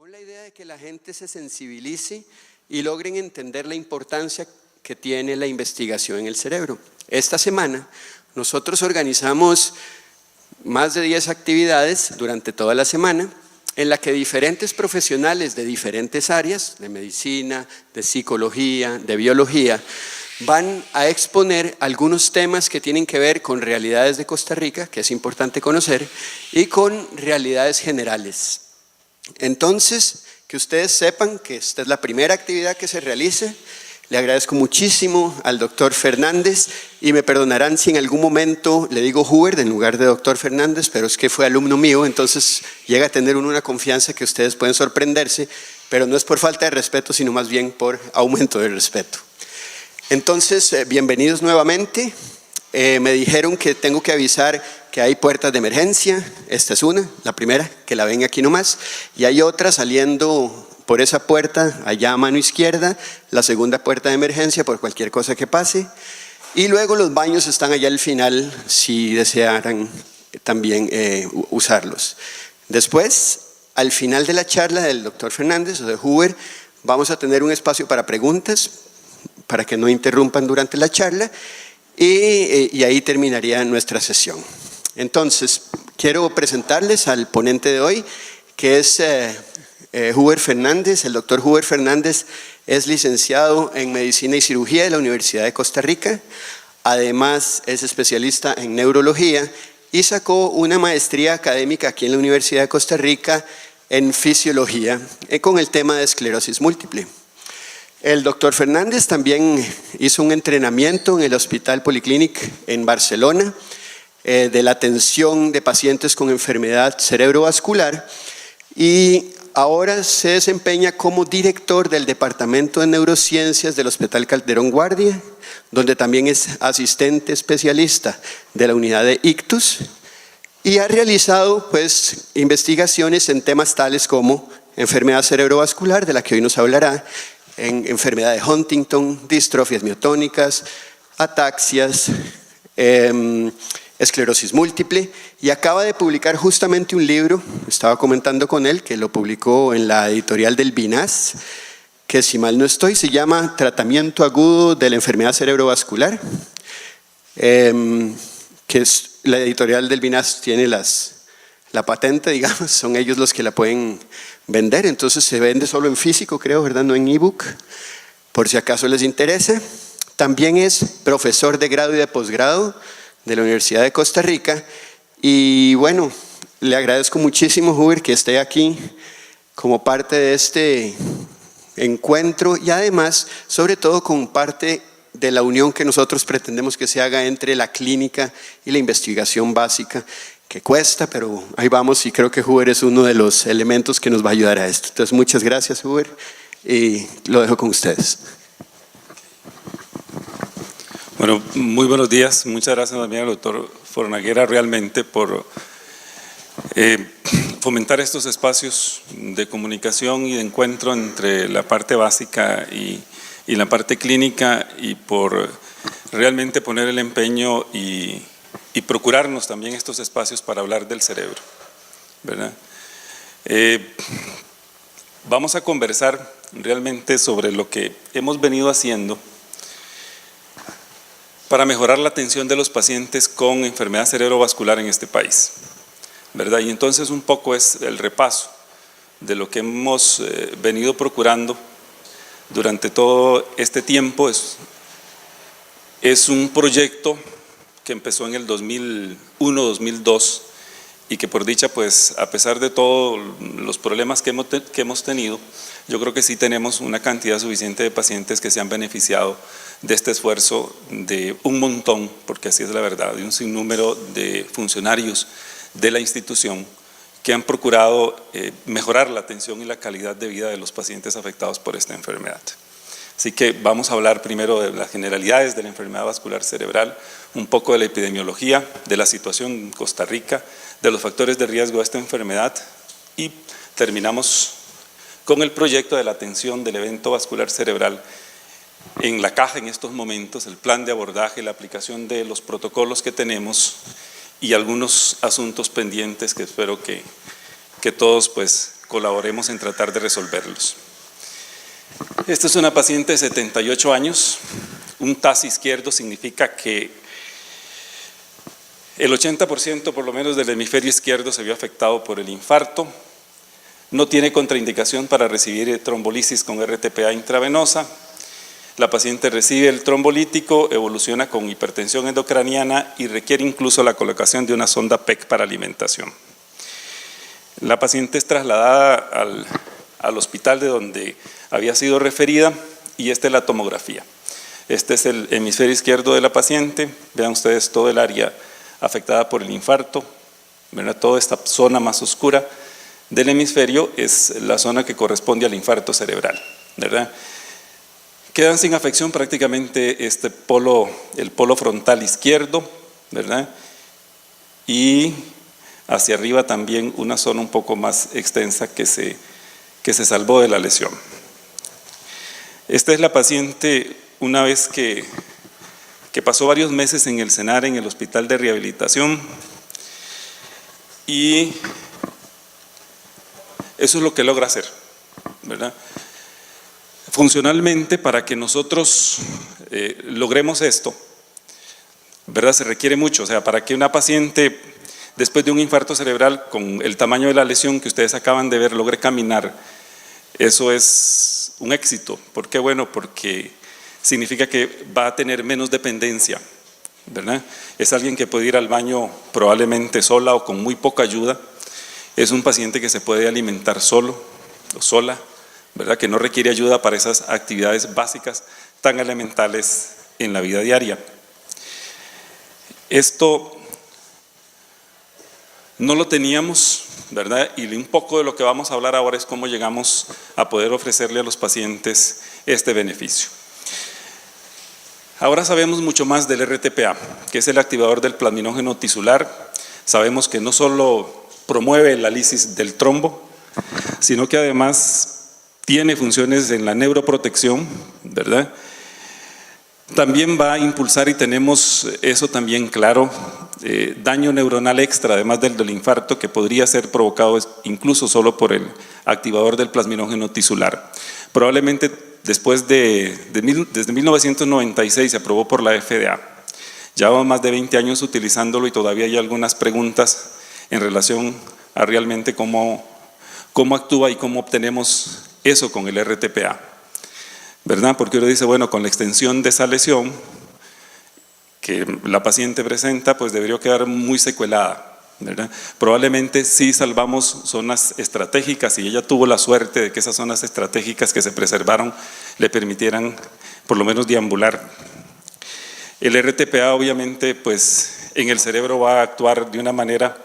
con la idea de que la gente se sensibilice y logren entender la importancia que tiene la investigación en el cerebro. Esta semana nosotros organizamos más de 10 actividades durante toda la semana en la que diferentes profesionales de diferentes áreas, de medicina, de psicología, de biología, van a exponer algunos temas que tienen que ver con realidades de Costa Rica, que es importante conocer, y con realidades generales. Entonces, que ustedes sepan que esta es la primera actividad que se realice. Le agradezco muchísimo al doctor Fernández y me perdonarán si en algún momento le digo Huber en lugar de doctor Fernández, pero es que fue alumno mío, entonces llega a tener una confianza que ustedes pueden sorprenderse, pero no es por falta de respeto, sino más bien por aumento de respeto. Entonces, bienvenidos nuevamente. Me dijeron que tengo que avisar que hay puertas de emergencia. Esta es una, la primera, que la ven aquí nomás, y hay otra saliendo por esa puerta, allá a mano izquierda, la segunda puerta de emergencia por cualquier cosa que pase, y luego los baños están allá al final si desearan también usarlos. Después, al final de la charla del doctor Fernández o de Huber, vamos a tener un espacio para preguntas, para que no interrumpan durante la charla, y ahí terminaría nuestra sesión. Entonces, quiero presentarles al ponente de hoy, que es Huber Fernández. El doctor Huber Fernández es licenciado en Medicina y Cirugía de la Universidad de Costa Rica. Además, es especialista en neurología y sacó una maestría académica aquí en la Universidad de Costa Rica en Fisiología con el tema de esclerosis múltiple. El doctor Fernández también hizo un entrenamiento en el Hospital Policlínic en Barcelona de la atención de pacientes con enfermedad cerebrovascular y ahora se desempeña como director del Departamento de Neurociencias del Hospital Calderón Guardia, donde también es asistente especialista de la unidad de ictus y ha realizado investigaciones en temas tales como enfermedad cerebrovascular, de la que hoy nos hablará, en enfermedad de Huntington, distrofias miotónicas, ataxias, esclerosis múltiple, y acaba de publicar justamente un libro, estaba comentando con él, que lo publicó en la editorial del BINAS, que si mal no estoy, se llama Tratamiento Agudo de la Enfermedad Cerebrovascular, que es, la editorial del BINAS tiene la patente, digamos, son ellos los que la pueden vender, entonces se vende solo en físico, creo, ¿verdad? No en ebook, por si acaso les interesa. También es profesor de grado y de posgrado de la Universidad de Costa Rica y bueno, le agradezco muchísimo, Huber, que esté aquí como parte de este encuentro y además, sobre todo, como parte de la unión que nosotros pretendemos que se haga entre la clínica y la investigación básica, que cuesta, pero ahí vamos y creo que Huber es uno de los elementos que nos va a ayudar a esto. Entonces, muchas gracias, Huber, y lo dejo con ustedes. Bueno, muy buenos días. Muchas gracias también al doctor Fornaguera realmente por fomentar estos espacios de comunicación y de encuentro entre la parte básica y la parte clínica y por realmente poner el empeño y procurarnos también estos espacios para hablar del cerebro, ¿verdad? Vamos a conversar realmente sobre lo que hemos venido haciendo para mejorar la atención de los pacientes con enfermedad cerebrovascular en este país, ¿verdad? Y entonces un poco es el repaso de lo que hemos venido procurando durante todo este tiempo. Es un proyecto que empezó en el 2001-2002 y que por dicha, pues a pesar de todos los problemas que hemos tenido, yo creo que sí tenemos una cantidad suficiente de pacientes que se han beneficiado de este esfuerzo de un montón, porque así es la verdad, de un sinnúmero de funcionarios de la institución que han procurado mejorar la atención y la calidad de vida de los pacientes afectados por esta enfermedad. Así que vamos a hablar primero de las generalidades de la enfermedad vascular cerebral, un poco de la epidemiología, de la situación en Costa Rica, de los factores de riesgo de esta enfermedad y terminamos con el proyecto de la atención del evento vascular cerebral en la caja en estos momentos, el plan de abordaje, la aplicación de los protocolos que tenemos y algunos asuntos pendientes que espero que todos pues colaboremos en tratar de resolverlos. Esta es una paciente de 78 años, un TAS izquierdo significa que el 80% por lo menos del hemisferio izquierdo se vio afectado por el infarto, no tiene contraindicación para recibir trombolisis con RTPA intravenosa, la paciente recibe el trombolítico, evoluciona con hipertensión endocraniana y requiere incluso la colocación de una sonda PEC para alimentación. La paciente es trasladada al hospital de donde había sido referida y esta es la tomografía. Este es el hemisferio izquierdo de la paciente, vean ustedes todo el área afectada por el infarto, ¿verdad? Toda esta zona más oscura del hemisferio es la zona que corresponde al infarto cerebral, ¿verdad? Quedan sin afección prácticamente el polo frontal izquierdo, ¿verdad? Y hacia arriba también una zona un poco más extensa que se salvó de la lesión. Esta es la paciente una vez que pasó varios meses en el CENAR, en el hospital de rehabilitación, y eso es lo que logra hacer, ¿verdad? Funcionalmente, para que nosotros logremos esto, ¿verdad? Se requiere mucho, o sea, para que una paciente después de un infarto cerebral con el tamaño de la lesión que ustedes acaban de ver logre caminar, eso es un éxito. ¿Por qué? Bueno, porque significa que va a tener menos dependencia, ¿verdad? Es alguien que puede ir al baño probablemente sola o con muy poca ayuda, es un paciente que se puede alimentar solo o sola, ¿verdad? Que no requiere ayuda para esas actividades básicas tan elementales en la vida diaria. Esto no lo teníamos, ¿verdad? Y un poco de lo que vamos a hablar ahora es cómo llegamos a poder ofrecerle a los pacientes este beneficio. Ahora sabemos mucho más del RTPA, que es el activador del plasminógeno tisular. Sabemos que no solo promueve la lisis del trombo, sino que además tiene funciones en la neuroprotección, ¿verdad? También va a impulsar, y tenemos eso también claro, daño neuronal extra, además del infarto, que podría ser provocado incluso solo por el activador del plasminógeno tisular. Probablemente desde 1996 se aprobó por la FDA. Llevamos más de 20 años utilizándolo y todavía hay algunas preguntas en relación a realmente cómo actúa y cómo obtenemos eso con el RTPA, ¿verdad? Porque uno dice, bueno, con la extensión de esa lesión que la paciente presenta, pues debería quedar muy secuelada, ¿verdad? Probablemente sí salvamos zonas estratégicas y ella tuvo la suerte de que esas zonas estratégicas que se preservaron le permitieran por lo menos deambular. El RTPA obviamente pues en el cerebro va a actuar de una manera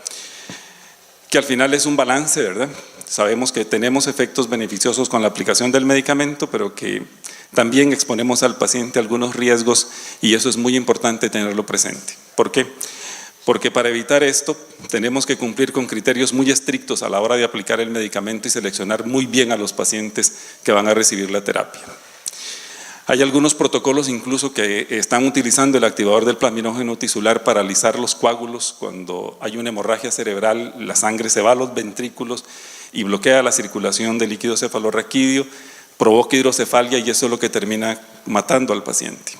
que al final es un balance, ¿verdad? Sabemos que tenemos efectos beneficiosos con la aplicación del medicamento, pero que también exponemos al paciente a algunos riesgos y eso es muy importante tenerlo presente. ¿Por qué? Porque para evitar esto tenemos que cumplir con criterios muy estrictos a la hora de aplicar el medicamento y seleccionar muy bien a los pacientes que van a recibir la terapia. Hay algunos protocolos incluso que están utilizando el activador del plasminógeno tisular para alisar los coágulos. Cuando hay una hemorragia cerebral, la sangre se va a los ventrículos y bloquea la circulación del líquido cefalorraquídeo, provoca hidrocefalia y eso es lo que termina matando al paciente,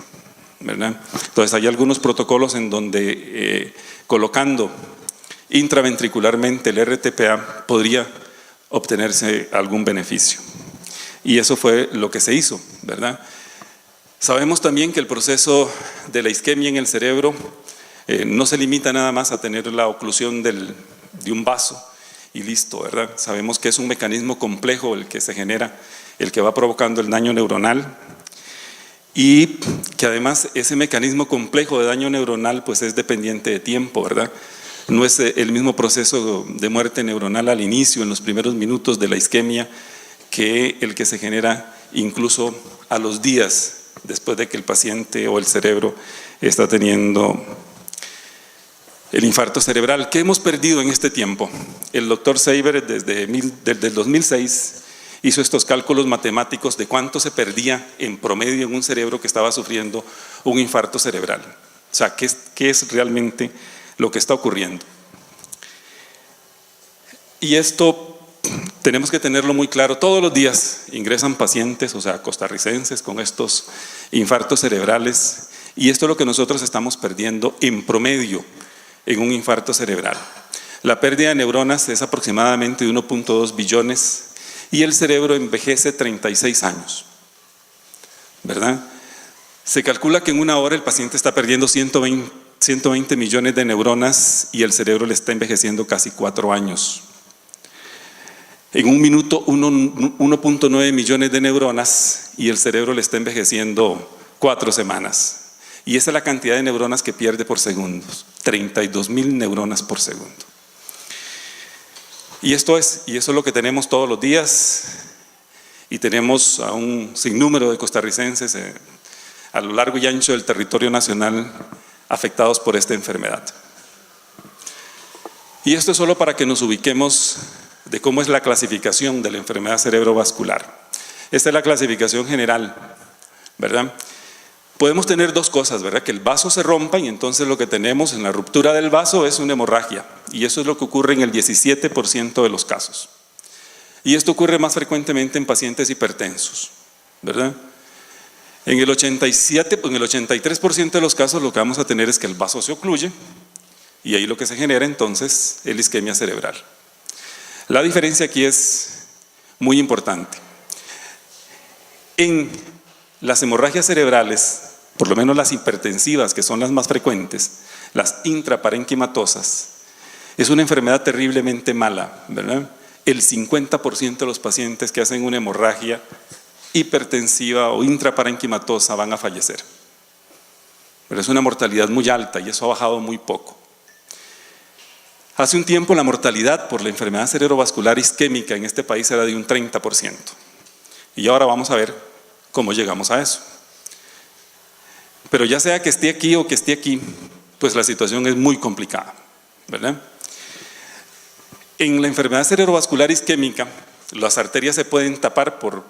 ¿verdad? Entonces hay algunos protocolos en donde colocando intraventricularmente el RTPA podría obtenerse algún beneficio. Y eso fue lo que se hizo, ¿verdad? Sabemos también que el proceso de la isquemia en el cerebro no se limita nada más a tener la oclusión de un vaso y listo, ¿verdad? Sabemos que es un mecanismo complejo el que se genera, el que va provocando el daño neuronal y que además ese mecanismo complejo de daño neuronal pues es dependiente de tiempo, ¿verdad? No es el mismo proceso de muerte neuronal al inicio, en los primeros minutos de la isquemia, que el que se genera incluso a los días después de que el paciente o el cerebro está teniendo el infarto cerebral. ¿Qué hemos perdido en este tiempo? El doctor Seiber desde el 2006 hizo estos cálculos matemáticos de cuánto se perdía en promedio en un cerebro que estaba sufriendo un infarto cerebral. O sea, ¿qué es realmente lo que está ocurriendo? Y esto tenemos que tenerlo muy claro. Todos los días ingresan pacientes, o sea, costarricenses, con estos infartos cerebrales, y esto es lo que nosotros estamos perdiendo en promedio en un infarto cerebral. La pérdida de neuronas es aproximadamente de 1.2 billones y el cerebro envejece 36 años, ¿verdad? Se calcula que en una hora el paciente está perdiendo 120 millones de neuronas y el cerebro le está envejeciendo casi 4 años. En un minuto 1.9 millones de neuronas y el cerebro le está envejeciendo 4 semanas. Y esa es la cantidad de neuronas que pierde por segundo, 32.000 neuronas por segundo. Y eso es lo que tenemos todos los días, y tenemos a un sinnúmero de costarricenses a lo largo y ancho del territorio nacional afectados por esta enfermedad. Y esto es solo para que nos ubiquemos de cómo es la clasificación de la enfermedad cerebrovascular. Esta es la clasificación general, ¿verdad? Podemos tener dos cosas, ¿verdad? Que el vaso se rompa y entonces lo que tenemos en la ruptura del vaso es una hemorragia, y eso es lo que ocurre en el 17% de los casos. Y esto ocurre más frecuentemente en pacientes hipertensos, ¿verdad? En el 83% de los casos lo que vamos a tener es que el vaso se ocluye y ahí lo que se genera entonces es la isquemia cerebral. La diferencia aquí es muy importante. En las hemorragias cerebrales, por lo menos las hipertensivas, que son las más frecuentes, las intraparenquimatosas, es una enfermedad terriblemente mala, ¿verdad? El 50% de los pacientes que hacen una hemorragia hipertensiva o intraparenquimatosa van a fallecer. Pero es una mortalidad muy alta y eso ha bajado muy poco. Hace un tiempo la mortalidad por la enfermedad cerebrovascular isquémica en este país era de un 30%. Y ahora vamos a ver cómo llegamos a eso. Pero ya sea que esté aquí o que esté aquí, pues la situación es muy complicada, ¿verdad? En la enfermedad cerebrovascular isquémica, las arterias se pueden tapar por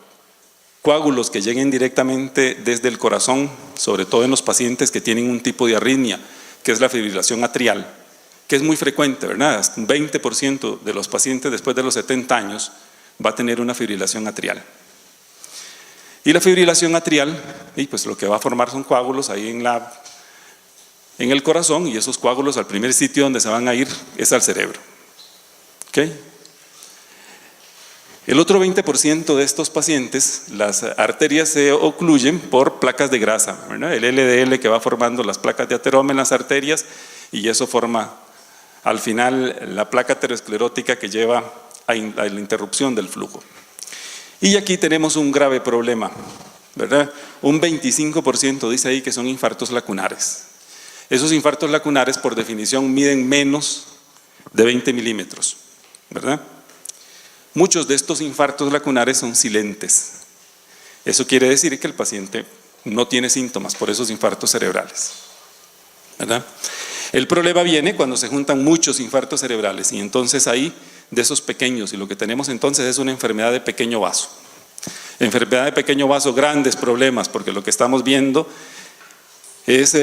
coágulos que lleguen directamente desde el corazón, sobre todo en los pacientes que tienen un tipo de arritmia, que es la fibrilación atrial, que es muy frecuente, ¿verdad? Hasta un 20% de los pacientes después de los 70 años va a tener una fibrilación atrial. Y la fibrilación atrial, pues lo que va a formar son coágulos ahí en el corazón, y esos coágulos al primer sitio donde se van a ir es al cerebro. ¿Okay? El otro 20% de estos pacientes, las arterias se ocluyen por placas de grasa, ¿verdad? El LDL que va formando las placas de ateroma en las arterias, y eso forma al final la placa aterosclerótica que lleva a la interrupción del flujo. Y aquí tenemos un grave problema, ¿verdad? Un 25% dice ahí que son infartos lacunares. Esos infartos lacunares por definición miden menos de 20 milímetros, ¿verdad? Muchos de estos infartos lacunares son silentes. Eso quiere decir que el paciente no tiene síntomas por esos infartos cerebrales, ¿verdad? El problema viene cuando se juntan muchos infartos cerebrales, y entonces ahí de esos pequeños, y lo que tenemos entonces es una enfermedad de pequeño vaso. Enfermedad de pequeño vaso, grandes problemas, porque lo que estamos viendo es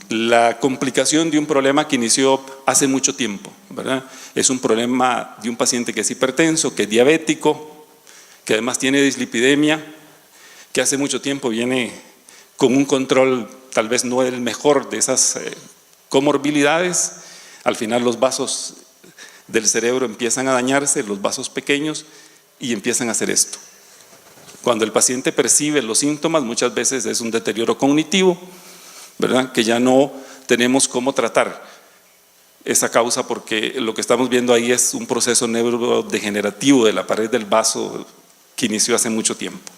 la complicación de un problema que inició hace mucho tiempo, ¿verdad? Es un problema de un paciente que es hipertenso, que es diabético, que además tiene dislipidemia, que hace mucho tiempo viene con un control tal vez no el mejor de esas comorbilidades. Al final los vasos del cerebro empiezan a dañarse, los vasos pequeños, y empiezan a hacer esto. Cuando el paciente percibe los síntomas, muchas veces es un deterioro cognitivo, ¿verdad? Que ya no tenemos cómo tratar esa causa, porque lo que estamos viendo ahí es un proceso neurodegenerativo de la pared del vaso que inició hace mucho tiempo,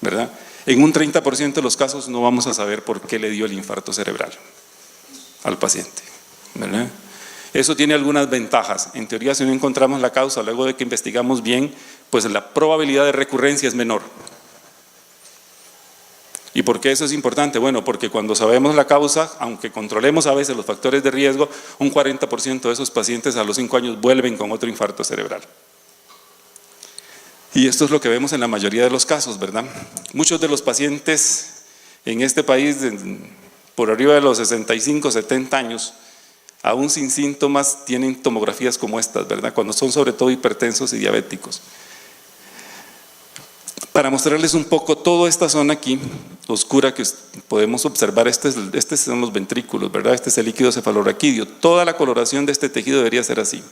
¿verdad? En un 30% de los casos no vamos a saber por qué le dio el infarto cerebral al paciente, ¿verdad? Eso tiene algunas ventajas. En teoría, si no encontramos la causa luego de que investigamos bien, pues la probabilidad de recurrencia es menor. ¿Y por qué eso es importante? Bueno, porque cuando sabemos la causa, aunque controlemos a veces los factores de riesgo, un 40% de esos pacientes a los 5 años vuelven con otro infarto cerebral. Y esto es lo que vemos en la mayoría de los casos, ¿verdad? Muchos de los pacientes en este país, por arriba de los 65, 70 años, aún sin síntomas, tienen tomografías como estas, ¿verdad? Cuando son sobre todo hipertensos y diabéticos. Para mostrarles un poco toda esta zona aquí, oscura, que podemos observar, este son los ventrículos, ¿verdad? Este es el líquido cefalorraquídeo. Toda la coloración de este tejido debería ser así,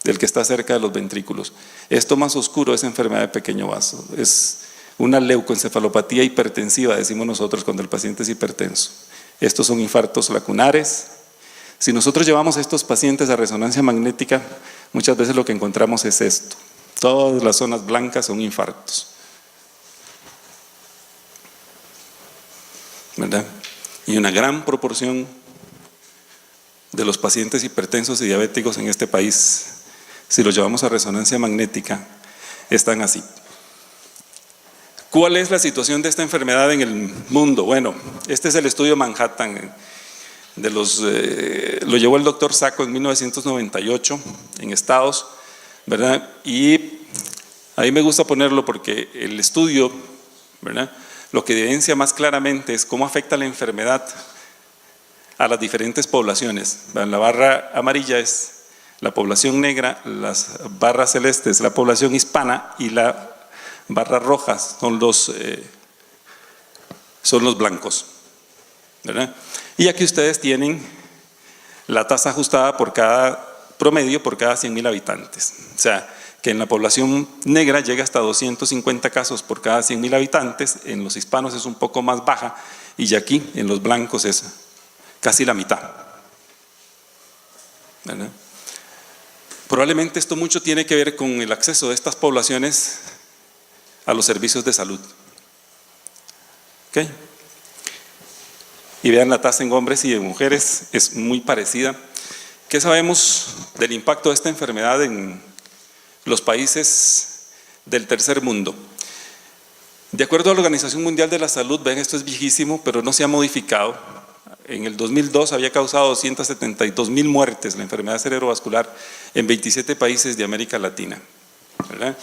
del que está cerca de los ventrículos. Esto más oscuro es enfermedad de pequeño vaso, es una leucoencefalopatía hipertensiva, decimos nosotros cuando el paciente es hipertenso. Estos son infartos lacunares. Si nosotros llevamos a estos pacientes a resonancia magnética, muchas veces lo que encontramos es esto. Todas las zonas blancas son infartos, ¿verdad? Y una gran proporción de los pacientes hipertensos y diabéticos en este país, si los llevamos a resonancia magnética, están así. ¿Cuál es la situación de esta enfermedad en el mundo? Bueno, este es el estudio Manhattan, lo llevó el doctor Sacco en 1998 en Estados, ¿verdad? Y a mí me gusta ponerlo porque el estudio, ¿verdad?, lo que evidencia más claramente es cómo afecta la enfermedad a las diferentes poblaciones. La barra amarilla es la población negra, las barras celestes la población hispana y la barras rojas son los blancos, ¿verdad? Y aquí ustedes tienen la tasa ajustada por cada promedio por cada 100.000 habitantes. O sea, que en la población negra llega hasta 250 casos por cada 100.000 habitantes, en los hispanos es un poco más baja y ya aquí en los blancos es casi la mitad, ¿verdad? Probablemente esto mucho tiene que ver con el acceso de estas poblaciones a los servicios de salud. ¿Okay? Y vean la tasa en hombres y en mujeres, es muy parecida. ¿Qué sabemos del impacto de esta enfermedad en los países del tercer mundo? De acuerdo a la Organización Mundial de la Salud, ven, esto es viejísimo, pero no se ha modificado. En el 2002 había causado 272.000 muertes la enfermedad cerebrovascular en 27 países de América Latina, ¿verdad?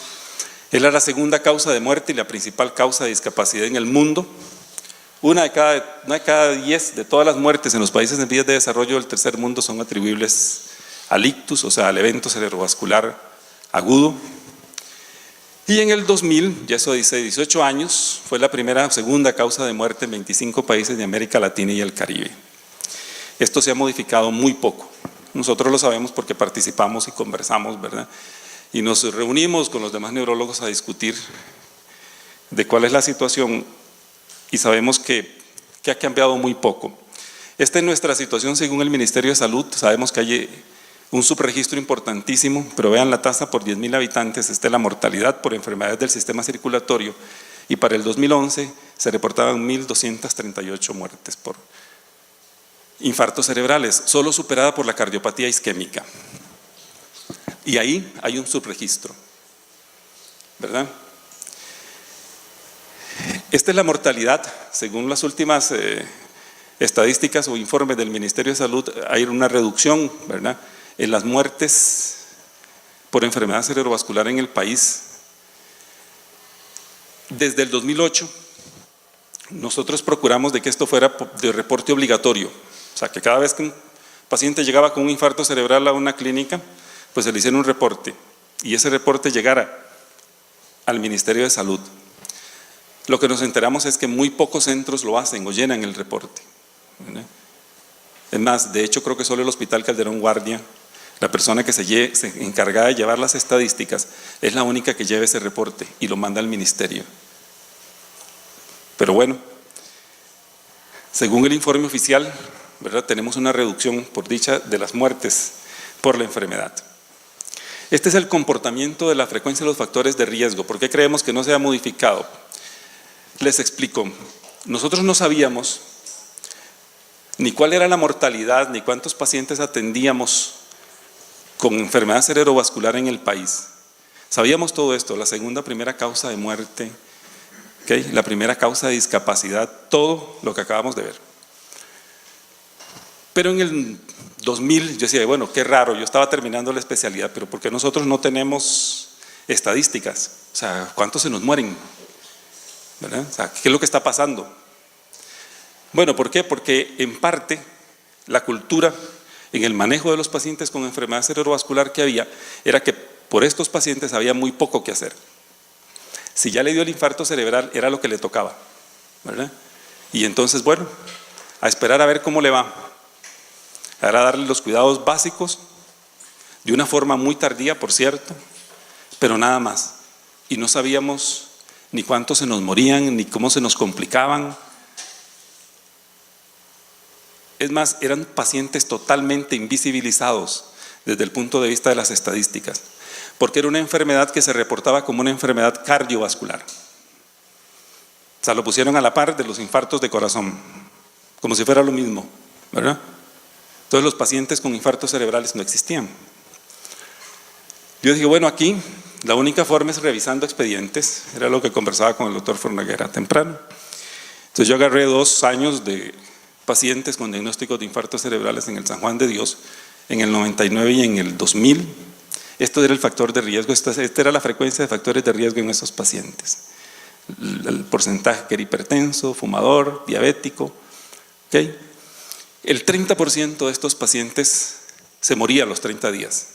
Era la segunda causa de muerte y la principal causa de discapacidad en el mundo. Una de cada 10 de todas las muertes en los países en vías de desarrollo del tercer mundo son atribuibles al ictus, o sea, al evento cerebrovascular agudo. Y en el 2000, ya eso dice 18 años, fue la segunda causa de muerte en 25 países de América Latina y el Caribe. Esto se ha modificado muy poco. Nosotros lo sabemos porque participamos y conversamos, ¿verdad? Y nos reunimos con los demás neurólogos a discutir de cuál es la situación y sabemos que ha cambiado muy poco. Esta es nuestra situación según el Ministerio de Salud. Sabemos que hay un subregistro importantísimo, pero vean la tasa por 10.000 habitantes, esta es la mortalidad por enfermedades del sistema circulatorio, y para el 2011 se reportaban 1.238 muertes por infartos cerebrales, solo superada por la cardiopatía isquémica. Y ahí hay un subregistro, ¿verdad? Esta es la mortalidad, según las últimas estadísticas o informes del Ministerio de Salud, hay una reducción, ¿verdad?, en las muertes por enfermedad cerebrovascular en el país. Desde el 2008, nosotros procuramos de que esto fuera de reporte obligatorio, o sea, que cada vez que un paciente llegaba con un infarto cerebral a una clínica, pues se le hiciera un reporte y ese reporte llegara al Ministerio de Salud. Lo que nos enteramos es que muy pocos centros lo hacen o llenan el reporte, ¿verdad? Es más, de hecho creo que solo el Hospital Calderón Guardia, la persona que se encarga de llevar las estadísticas, es la única que lleva ese reporte y lo manda al ministerio. Pero bueno, según el informe oficial, ¿verdad?, tenemos una reducción, por dicha, de las muertes por la enfermedad. Este es el comportamiento de la frecuencia de los factores de riesgo. ¿Por qué creemos que no se ha modificado? Les explico. Nosotros no sabíamos ni cuál era la mortalidad, ni cuántos pacientes atendíamos con enfermedad cerebrovascular en el país. Sabíamos todo esto, la primera causa de muerte, ¿okay?, la primera causa de discapacidad, todo lo que acabamos de ver. Pero en el 2000 yo decía, bueno, qué raro, yo estaba terminando la especialidad, pero ¿por qué nosotros no tenemos estadísticas? O sea, ¿cuántos se nos mueren? ¿Verdad? O sea, ¿qué es lo que está pasando? Bueno, ¿por qué? Porque en parte la cultura en el manejo de los pacientes con enfermedad cerebrovascular que había, era que por estos pacientes había muy poco que hacer. Si ya le dio el infarto cerebral, era lo que le tocaba, ¿verdad? Y entonces, bueno, a esperar a ver cómo le va. Ahora darle los cuidados básicos, de una forma muy tardía, por cierto, pero nada más. Y no sabíamos ni cuántos se nos morían, ni cómo se nos complicaban. Es más, eran pacientes totalmente invisibilizados desde el punto de vista de las estadísticas, porque era una enfermedad que se reportaba como una enfermedad cardiovascular. O sea, lo pusieron a la par de los infartos de corazón, como si fuera lo mismo, ¿verdad? Entonces los pacientes con infartos cerebrales no existían. Yo dije, bueno, aquí la única forma es revisando expedientes, era lo que conversaba con el doctor Fornaguera temprano. Entonces yo agarré 2 años de pacientes con diagnósticos de infartos cerebrales en el San Juan de Dios, en el 99 y en el 2000. Esto era el factor de riesgo, esta era la frecuencia de factores de riesgo en esos pacientes. El porcentaje que era hipertenso, fumador, diabético. ¿Okay? El 30% de estos pacientes se moría a los 30 días.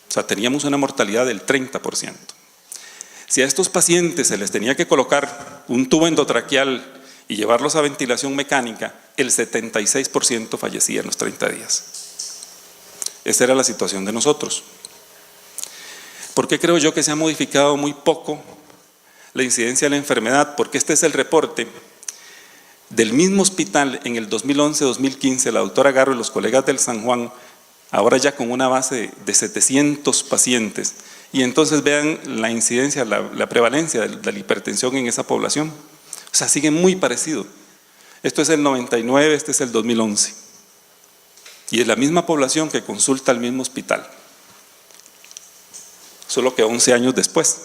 O sea, teníamos una mortalidad del 30%. Si a estos pacientes se les tenía que colocar un tubo endotraqueal y llevarlos a ventilación mecánica, el 76% fallecía en los 30 días. Esa era la situación de nosotros. ¿Por qué creo yo que se ha modificado muy poco la incidencia de la enfermedad? Porque este es el reporte del mismo hospital en el 2011-2015, la doctora Garro y los colegas del San Juan, ahora ya con una base de 700 pacientes. Y entonces vean la incidencia, la prevalencia de la hipertensión en esa población. O sea, sigue muy parecido. Esto es el 99, este es el 2011. Y es la misma población que consulta al mismo hospital. Solo que 11 años después.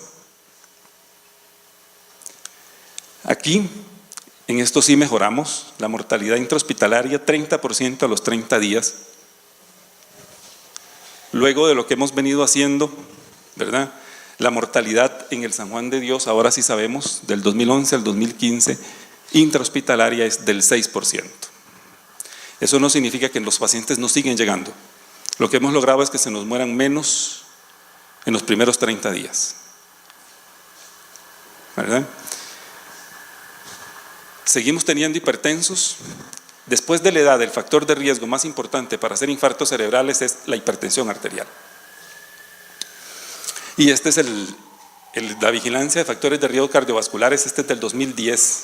Aquí, en esto sí mejoramos. La mortalidad intrahospitalaria, 30% a los 30 días. Luego de lo que hemos venido haciendo, ¿verdad? La mortalidad en el San Juan de Dios, ahora sí sabemos, del 2011 al 2015, intrahospitalaria es del 6%. Eso no significa que los pacientes no siguen llegando. Lo que hemos logrado es que se nos mueran menos en los primeros 30 días. ¿Verdad? Seguimos teniendo hipertensos. Después de la edad, el factor de riesgo más importante para hacer infartos cerebrales es la hipertensión arterial. Y este es la vigilancia de factores de riesgo cardiovasculares, este es del 2010.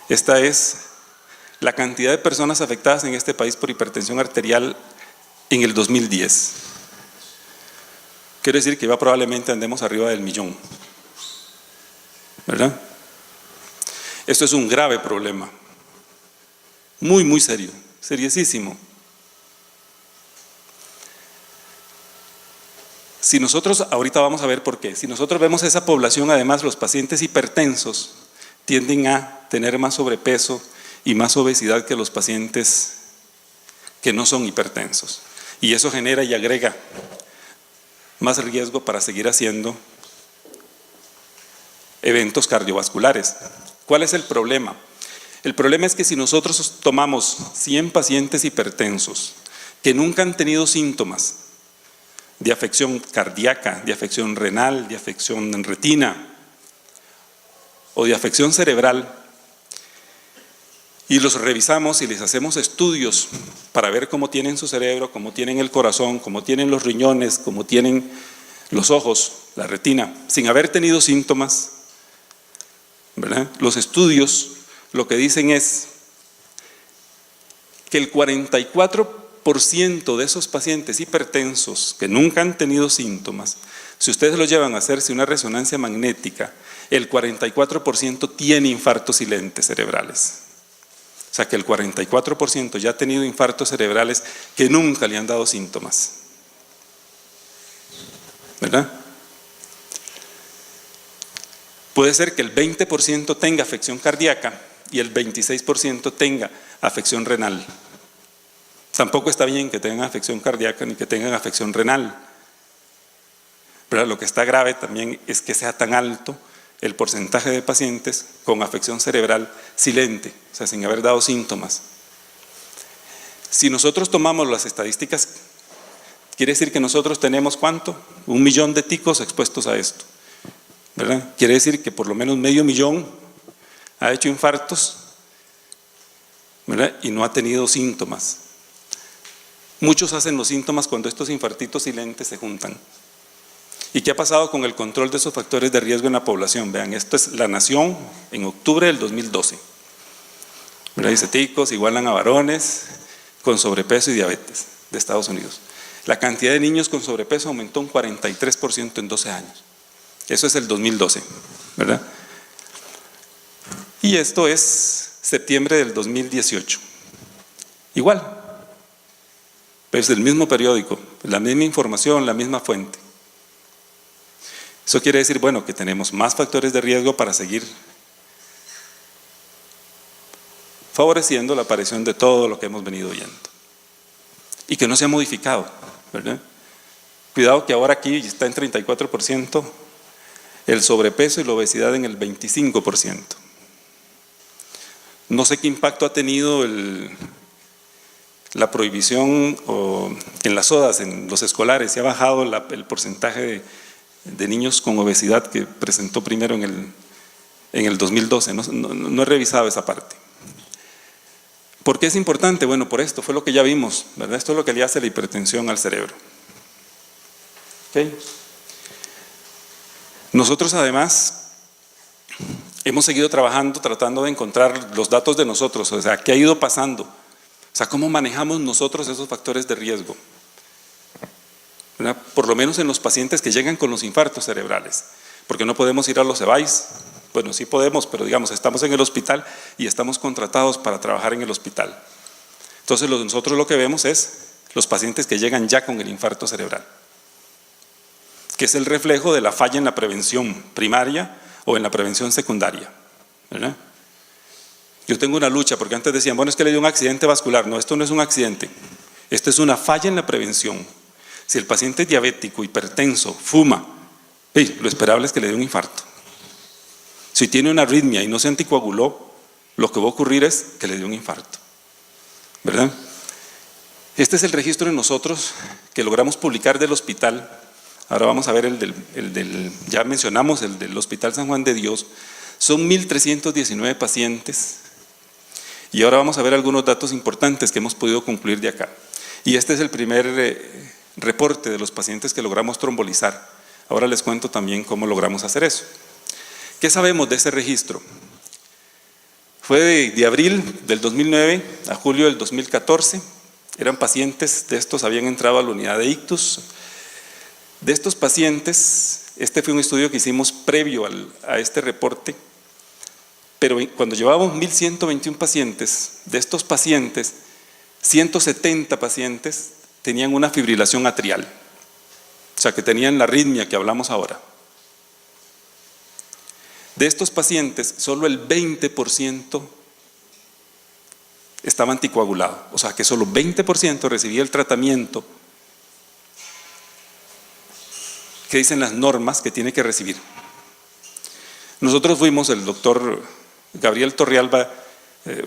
Esta es la cantidad de personas afectadas en este país por hipertensión arterial en el 2010. Quiere decir que ya probablemente andemos arriba del 1.000.000, ¿verdad? Esto es un grave problema, muy, muy serio, seriosísimo. Si nosotros, ahorita vamos a ver por qué, si nosotros vemos esa población, además los pacientes hipertensos tienden a tener más sobrepeso y más obesidad que los pacientes que no son hipertensos. Y eso genera y agrega más riesgo para seguir haciendo eventos cardiovasculares. ¿Cuál es el problema? El problema es que si nosotros tomamos 100 pacientes hipertensos que nunca han tenido síntomas de afección cardíaca, de afección renal, de afección en retina o de afección cerebral, y los revisamos y les hacemos estudios para ver cómo tienen su cerebro, cómo tienen el corazón, cómo tienen los riñones, cómo tienen los ojos, la retina, sin haber tenido síntomas, ¿verdad? Los estudios lo que dicen es que el 44% de esos pacientes hipertensos que nunca han tenido síntomas, si ustedes los llevan a hacerse una resonancia magnética, el 44% tiene infartos silentes cerebrales. O sea que el 44% ya ha tenido infartos cerebrales que nunca le han dado síntomas. ¿Verdad? Puede ser que el 20% tenga afección cardíaca y el 26% tenga afección renal. Tampoco está bien que tengan afección cardíaca ni que tengan afección renal. Pero lo que está grave también es que sea tan alto el porcentaje de pacientes con afección cerebral silente, o sea, sin haber dado síntomas. Si nosotros tomamos las estadísticas, quiere decir que nosotros tenemos ¿cuánto? 1 millón de ticos expuestos a esto, ¿verdad? Quiere decir que por lo menos medio millón ha hecho infartos, ¿verdad? Y no ha tenido síntomas. Muchos hacen los síntomas cuando estos infartitos silentes se juntan. ¿Y qué ha pasado con el control de esos factores de riesgo en la población? Vean, esto es La Nación en octubre del 2012. ¿Verdad? Dice, ticos igualan a varones con sobrepeso y diabetes de Estados Unidos. La cantidad de niños con sobrepeso aumentó un 43% en 12 años. Eso es el 2012, ¿verdad? Y esto es septiembre del 2018. Igual. Pero es el mismo periódico, la misma información, la misma fuente. Eso quiere decir, bueno, que tenemos más factores de riesgo para seguir favoreciendo la aparición de todo lo que hemos venido oyendo. Y que no se ha modificado, ¿verdad? Cuidado que ahora aquí está en 34%, el sobrepeso y la obesidad en el 25%. No sé qué impacto ha tenido la prohibición en las sodas, en los escolares. Se ha bajado el porcentaje de niños con obesidad que presentó primero en el 2012. No he revisado esa parte. ¿Por qué es importante? Bueno, por esto fue lo que ya vimos, ¿verdad? Esto es lo que le hace la hipertensión al cerebro. ¿Okay? Nosotros además hemos seguido trabajando, tratando de encontrar los datos de nosotros, o sea, qué ha ido pasando, o sea, cómo manejamos nosotros esos factores de riesgo, ¿verdad? Por lo menos en los pacientes que llegan con los infartos cerebrales, porque no podemos ir a los EVAIS. Bueno, sí podemos, pero digamos, estamos en el hospital y estamos contratados para trabajar en el hospital. Entonces nosotros lo que vemos es los pacientes que llegan ya con el infarto cerebral, que es el reflejo de la falla en la prevención primaria o en la prevención secundaria, ¿verdad? Yo tengo una lucha, porque antes decían, bueno, es que le dio un accidente vascular. No, esto no es un accidente, esto es una falla en la prevención. Si el paciente es diabético, hipertenso, fuma, lo esperable es que le dé un infarto. Si tiene una arritmia y no se anticoaguló, lo que va a ocurrir es que le dé un infarto, ¿verdad? Este es el registro de nosotros que logramos publicar del hospital. Ahora vamos a ver ya mencionamos el del Hospital San Juan de Dios. Son 1.319 pacientes. Y ahora vamos a ver algunos datos importantes que hemos podido concluir de acá. Y este es el primer reporte de los pacientes que logramos trombolizar. Ahora les cuento también cómo logramos hacer eso. ¿Qué sabemos de ese registro? Fue de abril del 2009 a julio del 2014. Eran pacientes, de estos habían entrado a la unidad de ictus. De estos pacientes, este fue un estudio que hicimos previo a este reporte, pero cuando llevábamos 1.121 pacientes, de estos pacientes, 170 pacientes tenían una fibrilación atrial, o sea que tenían la arritmia que hablamos ahora. De estos pacientes, solo el 20% estaba anticoagulado, o sea que solo 20% recibía el tratamiento que dicen las normas que tiene que recibir. Nosotros fuimos, el doctor Gabriel Torrealba,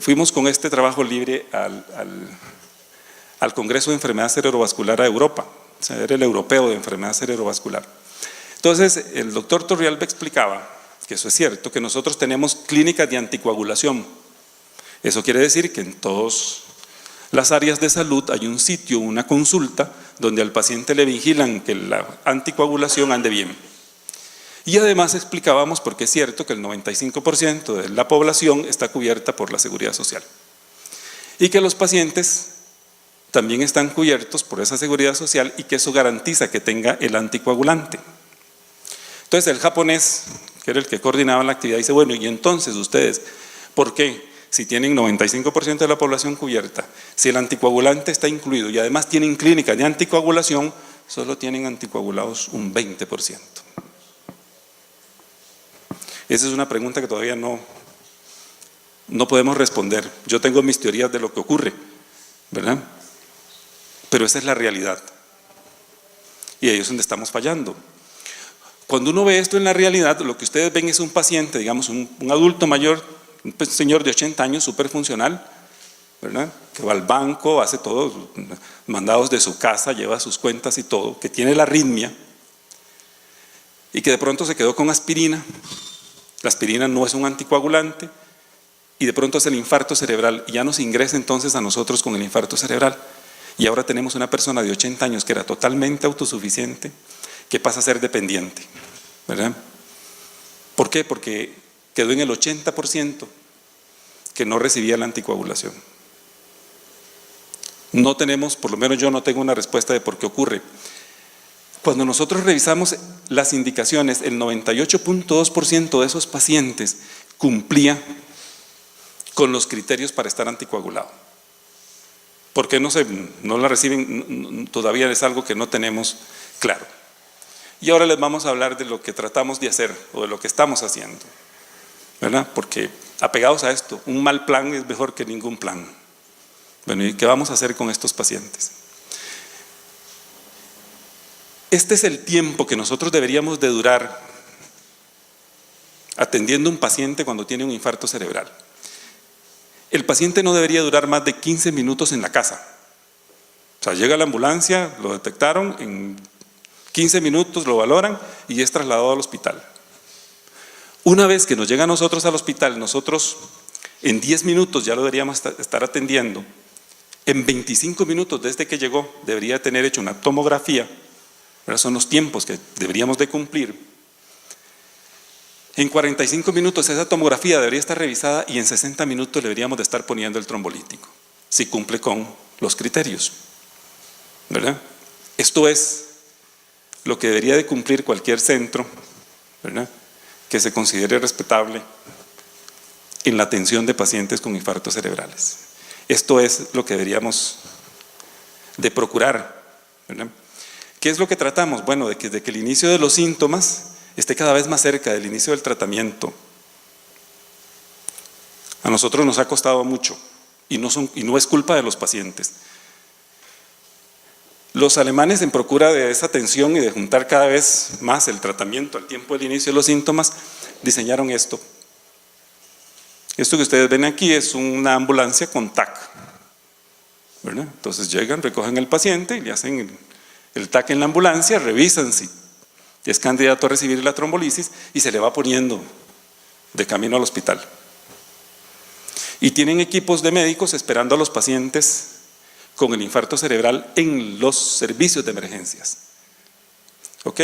fuimos con este trabajo libre al Congreso de Enfermedad Cerebrovascular a Europa, o sea, era el europeo de enfermedad cerebrovascular. Entonces, el doctor Torrealba explicaba que eso es cierto, que nosotros tenemos clínicas de anticoagulación. Eso quiere decir que en todas las áreas de salud hay un sitio, una consulta, donde al paciente le vigilan que la anticoagulación ande bien. Y además explicábamos, porque es cierto que el 95% de la población está cubierta por la Seguridad Social. Y que los pacientes también están cubiertos por esa Seguridad Social y que eso garantiza que tenga el anticoagulante. Entonces el japonés, que era el que coordinaba la actividad, dice, bueno, y entonces ustedes, ¿por qué? Si tienen 95% de la población cubierta, si el anticoagulante está incluido y además tienen clínica de anticoagulación, solo tienen anticoagulados un 20%. Esa es una pregunta que todavía no podemos responder. Yo tengo mis teorías de lo que ocurre, ¿verdad? Pero esa es la realidad. Y ahí es donde estamos fallando. Cuando uno ve esto en la realidad, lo que ustedes ven es un paciente, digamos un adulto mayor, un señor de 80 años, súper funcional, ¿verdad? Que va al banco, hace todos mandados de su casa, lleva sus cuentas y todo, que tiene la arritmia y que de pronto se quedó con aspirina. La aspirina no es un anticoagulante y de pronto es el infarto cerebral y ya nos ingresa entonces a nosotros con el infarto cerebral. Y ahora tenemos una persona de 80 años que era totalmente autosuficiente, que pasa a ser dependiente, ¿verdad? ¿Por qué? Porque quedó en el 80% que no recibía la anticoagulación. No tenemos, por lo menos yo no tengo una respuesta de por qué ocurre. Cuando nosotros revisamos las indicaciones, el 98.2% de esos pacientes cumplía con los criterios para estar anticoagulado. ¿Por qué no la reciben? Todavía es algo que no tenemos claro. Y ahora les vamos a hablar de lo que tratamos de hacer o de lo que estamos haciendo, ¿verdad? Porque apegados a esto, un mal plan es mejor que ningún plan. Bueno, ¿y qué vamos a hacer con estos pacientes? Este es el tiempo que nosotros deberíamos de durar atendiendo a un paciente cuando tiene un infarto cerebral. El paciente no debería durar más de 15 minutos en la casa. O sea, llega la ambulancia, lo detectaron, en 15 minutos lo valoran y es trasladado al hospital. Una vez que nos llega a nosotros al hospital, nosotros en 10 minutos ya lo deberíamos estar atendiendo. En 25 minutos desde que llegó debería tener hecho una tomografía. Pero son los tiempos que deberíamos de cumplir. En 45 minutos esa tomografía debería estar revisada y en 60 minutos le deberíamos de estar poniendo el trombolítico, si cumple con los criterios, ¿verdad? Esto es lo que debería de cumplir cualquier centro, ¿verdad?, que se considere respetable en la atención de pacientes con infartos cerebrales. Esto es lo que deberíamos de procurar, ¿verdad? ¿Qué es lo que tratamos? Bueno, de que desde que el inicio de los síntomas esté cada vez más cerca del inicio del tratamiento. A nosotros nos ha costado mucho y no es culpa de los pacientes. Los alemanes, en procura de esa atención y de juntar cada vez más el tratamiento al tiempo del inicio de los síntomas, diseñaron esto. Esto que ustedes ven aquí es una ambulancia con TAC, ¿verdad? Entonces llegan, recogen al paciente y le hacen el TAC en la ambulancia, revisan si es candidato a recibir la trombolisis y se le va poniendo de camino al hospital. Y tienen equipos de médicos esperando a los pacientes con el infarto cerebral en los servicios de emergencias. ¿Ok?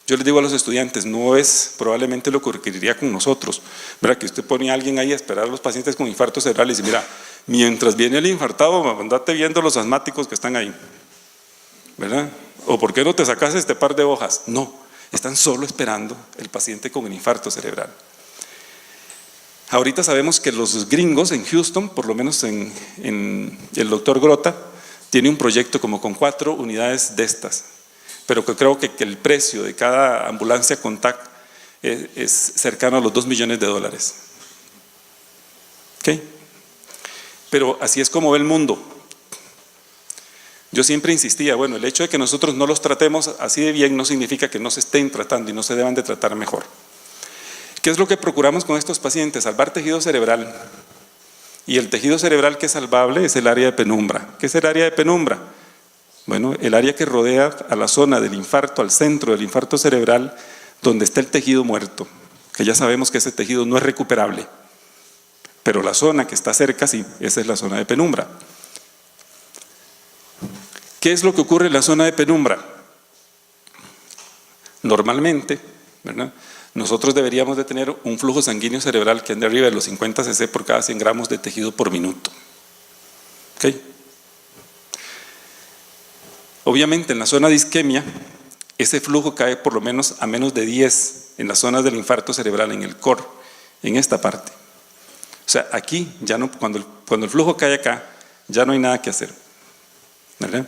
Yo les digo a los estudiantes, no es probablemente lo que ocurriría con nosotros, ¿verdad? Que usted pone a alguien ahí a esperar a los pacientes con infarto cerebral y dice, mira, mientras viene el infartado, andate viendo los asmáticos que están ahí, ¿verdad? ¿O por qué no te sacas este par de hojas? No, están solo esperando el paciente con el infarto cerebral. Ahorita sabemos que los gringos en Houston, por lo menos en el doctor Grota, tiene un proyecto como con 4 unidades de estas, pero que creo que el precio de cada ambulancia con TAC es cercano a los $2 millones. ¿Ok? Pero así es como ve el mundo. Yo siempre insistía, bueno, el hecho de que nosotros no los tratemos así de bien no significa que no se estén tratando y no se deban de tratar mejor. ¿Qué es lo que procuramos con estos pacientes? Salvar tejido cerebral. Y el tejido cerebral que es salvable es el área de penumbra. ¿Qué es el área de penumbra? Bueno, el área que rodea a la zona del infarto, al centro del infarto cerebral, donde está el tejido muerto, que ya sabemos que ese tejido no es recuperable. Pero la zona que está cerca, sí, esa es la zona de penumbra. ¿Qué es lo que ocurre en la zona de penumbra? Normalmente, ¿verdad?, nosotros deberíamos de tener un flujo sanguíneo cerebral que ande arriba de los 50 cc por cada 100 gramos de tejido por minuto. ¿Ok? Obviamente en la zona de isquemia, ese flujo cae por lo menos a menos de 10 en las zonas del infarto cerebral, en el core, en esta parte. O sea, aquí, ya no, cuando el flujo cae acá, ya no hay nada que hacer, ¿verdad?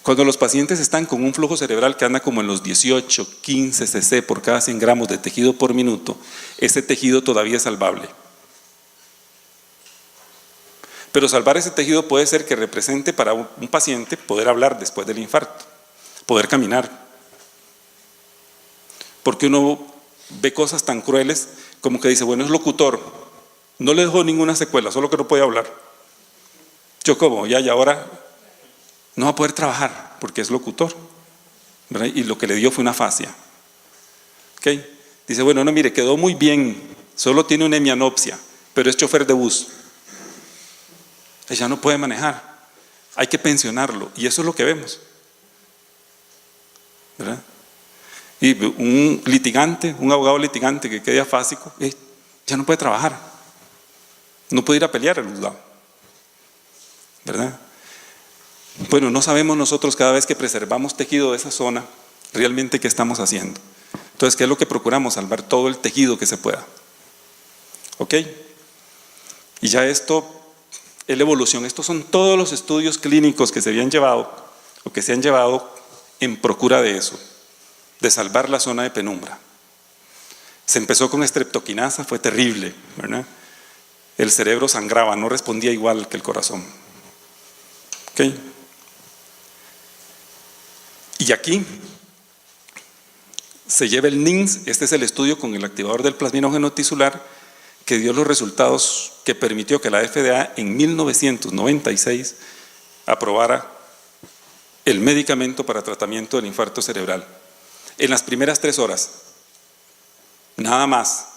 Cuando los pacientes están con un flujo cerebral que anda como en los 18, 15 cc por cada 100 gramos de tejido por minuto, ese tejido todavía es salvable. Pero salvar ese tejido puede ser que represente para un paciente poder hablar después del infarto, poder caminar. Porque uno ve cosas tan crueles como que dice, bueno, es locutor, no le dejó ninguna secuela, solo que no puede hablar. yo como, ya, y ahora no va a poder trabajar porque es locutor, ¿verdad? Y lo que le dio fue una fascia. ¿Okay? Dice, bueno, no, mire, quedó muy bien, solo tiene una hemianopsia, pero es chofer de bus. Ya no puede manejar, hay que pensionarlo, y eso es lo que vemos, ¿verdad? Y un litigante, un abogado litigante que quede afásico, ya no puede trabajar, no puede ir a pelear al juzgado, ¿verdad? Bueno, no sabemos nosotros cada vez que preservamos tejido de esa zona, realmente qué estamos haciendo. Entonces, ¿qué es lo que procuramos? Salvar todo el tejido que se pueda. ¿Ok? Y ya esto es la evolución. Estos son todos los estudios clínicos que se habían llevado o que se han llevado en procura de eso, de salvar la zona de penumbra. Se empezó con estreptoquinasa, fue terrible, ¿verdad? El cerebro sangraba, no respondía igual que el corazón. ¿Ok? Y aquí se lleva el NINS, este es el estudio con el activador del plasminógeno tisular que dio los resultados que permitió que la FDA en 1996 aprobara el medicamento para tratamiento del infarto cerebral. En las primeras 3 horas, nada más.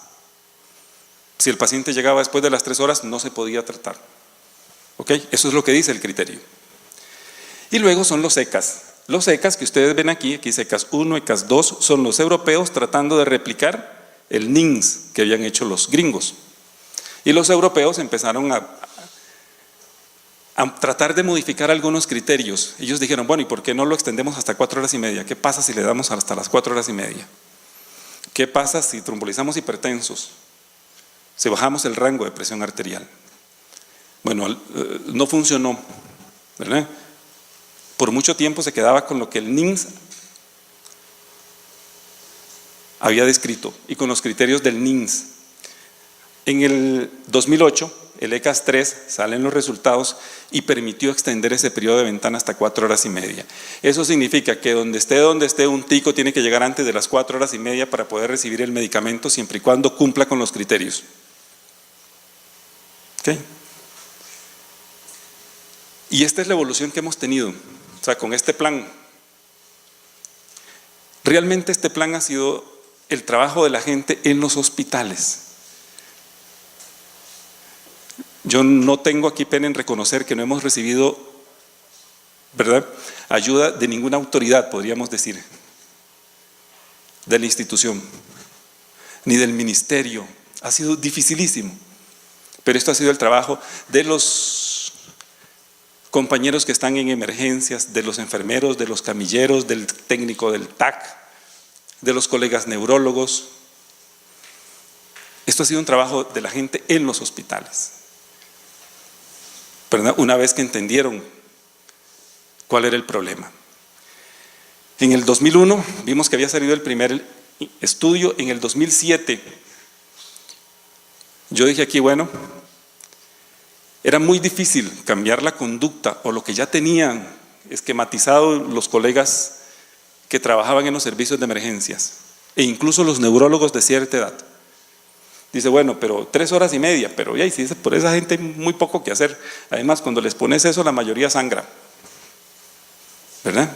Si el paciente llegaba después de las 3 horas, no se podía tratar. ¿Ok? Eso es lo que dice el criterio. Y luego son los ECAS. Los ECAS que ustedes ven aquí ECAS 1, ECAS 2, son los europeos tratando de replicar el NINS que habían hecho los gringos. Y los europeos empezaron a tratar de modificar algunos criterios. Ellos dijeron, bueno, ¿y por qué no lo extendemos hasta 4 horas y media? ¿Qué pasa si le damos hasta las 4 horas y media? ¿Qué pasa si trombolizamos hipertensos? Si bajamos el rango de presión arterial. Bueno, no funcionó, ¿verdad? Por mucho tiempo se quedaba con lo que el NINS había descrito y con los criterios del NINS. En el 2008, el ECAS 3, salen los resultados y permitió extender ese periodo de ventana hasta 4 horas y media. Eso significa que donde esté un tico tiene que llegar antes de las 4 horas y media para poder recibir el medicamento siempre y cuando cumpla con los criterios. ¿Ok? Y esta es la evolución que hemos tenido, o sea, con este plan. Realmente este plan ha sido el trabajo de la gente en los hospitales. Yo no tengo aquí pena en reconocer que no hemos recibido, ¿verdad?, ayuda de ninguna autoridad, podríamos decir, de la institución, ni del ministerio. Ha sido dificilísimo, pero esto ha sido el trabajo de los compañeros que están en emergencias, de los enfermeros, de los camilleros, del técnico del TAC, de los colegas neurólogos. Esto ha sido un trabajo de la gente en los hospitales, ¿verdad? Una vez que entendieron cuál era el problema. En el 2001 vimos que había salido el primer estudio. En el 2007 yo dije aquí, bueno, era muy difícil cambiar la conducta o lo que ya tenían esquematizado los colegas que trabajaban en los servicios de emergencias e incluso los neurólogos de cierta edad. Dice, bueno, pero 3 horas y media, pero ya, y si por esa gente hay muy poco que hacer. Además, cuando les pones eso, la mayoría sangra, ¿verdad?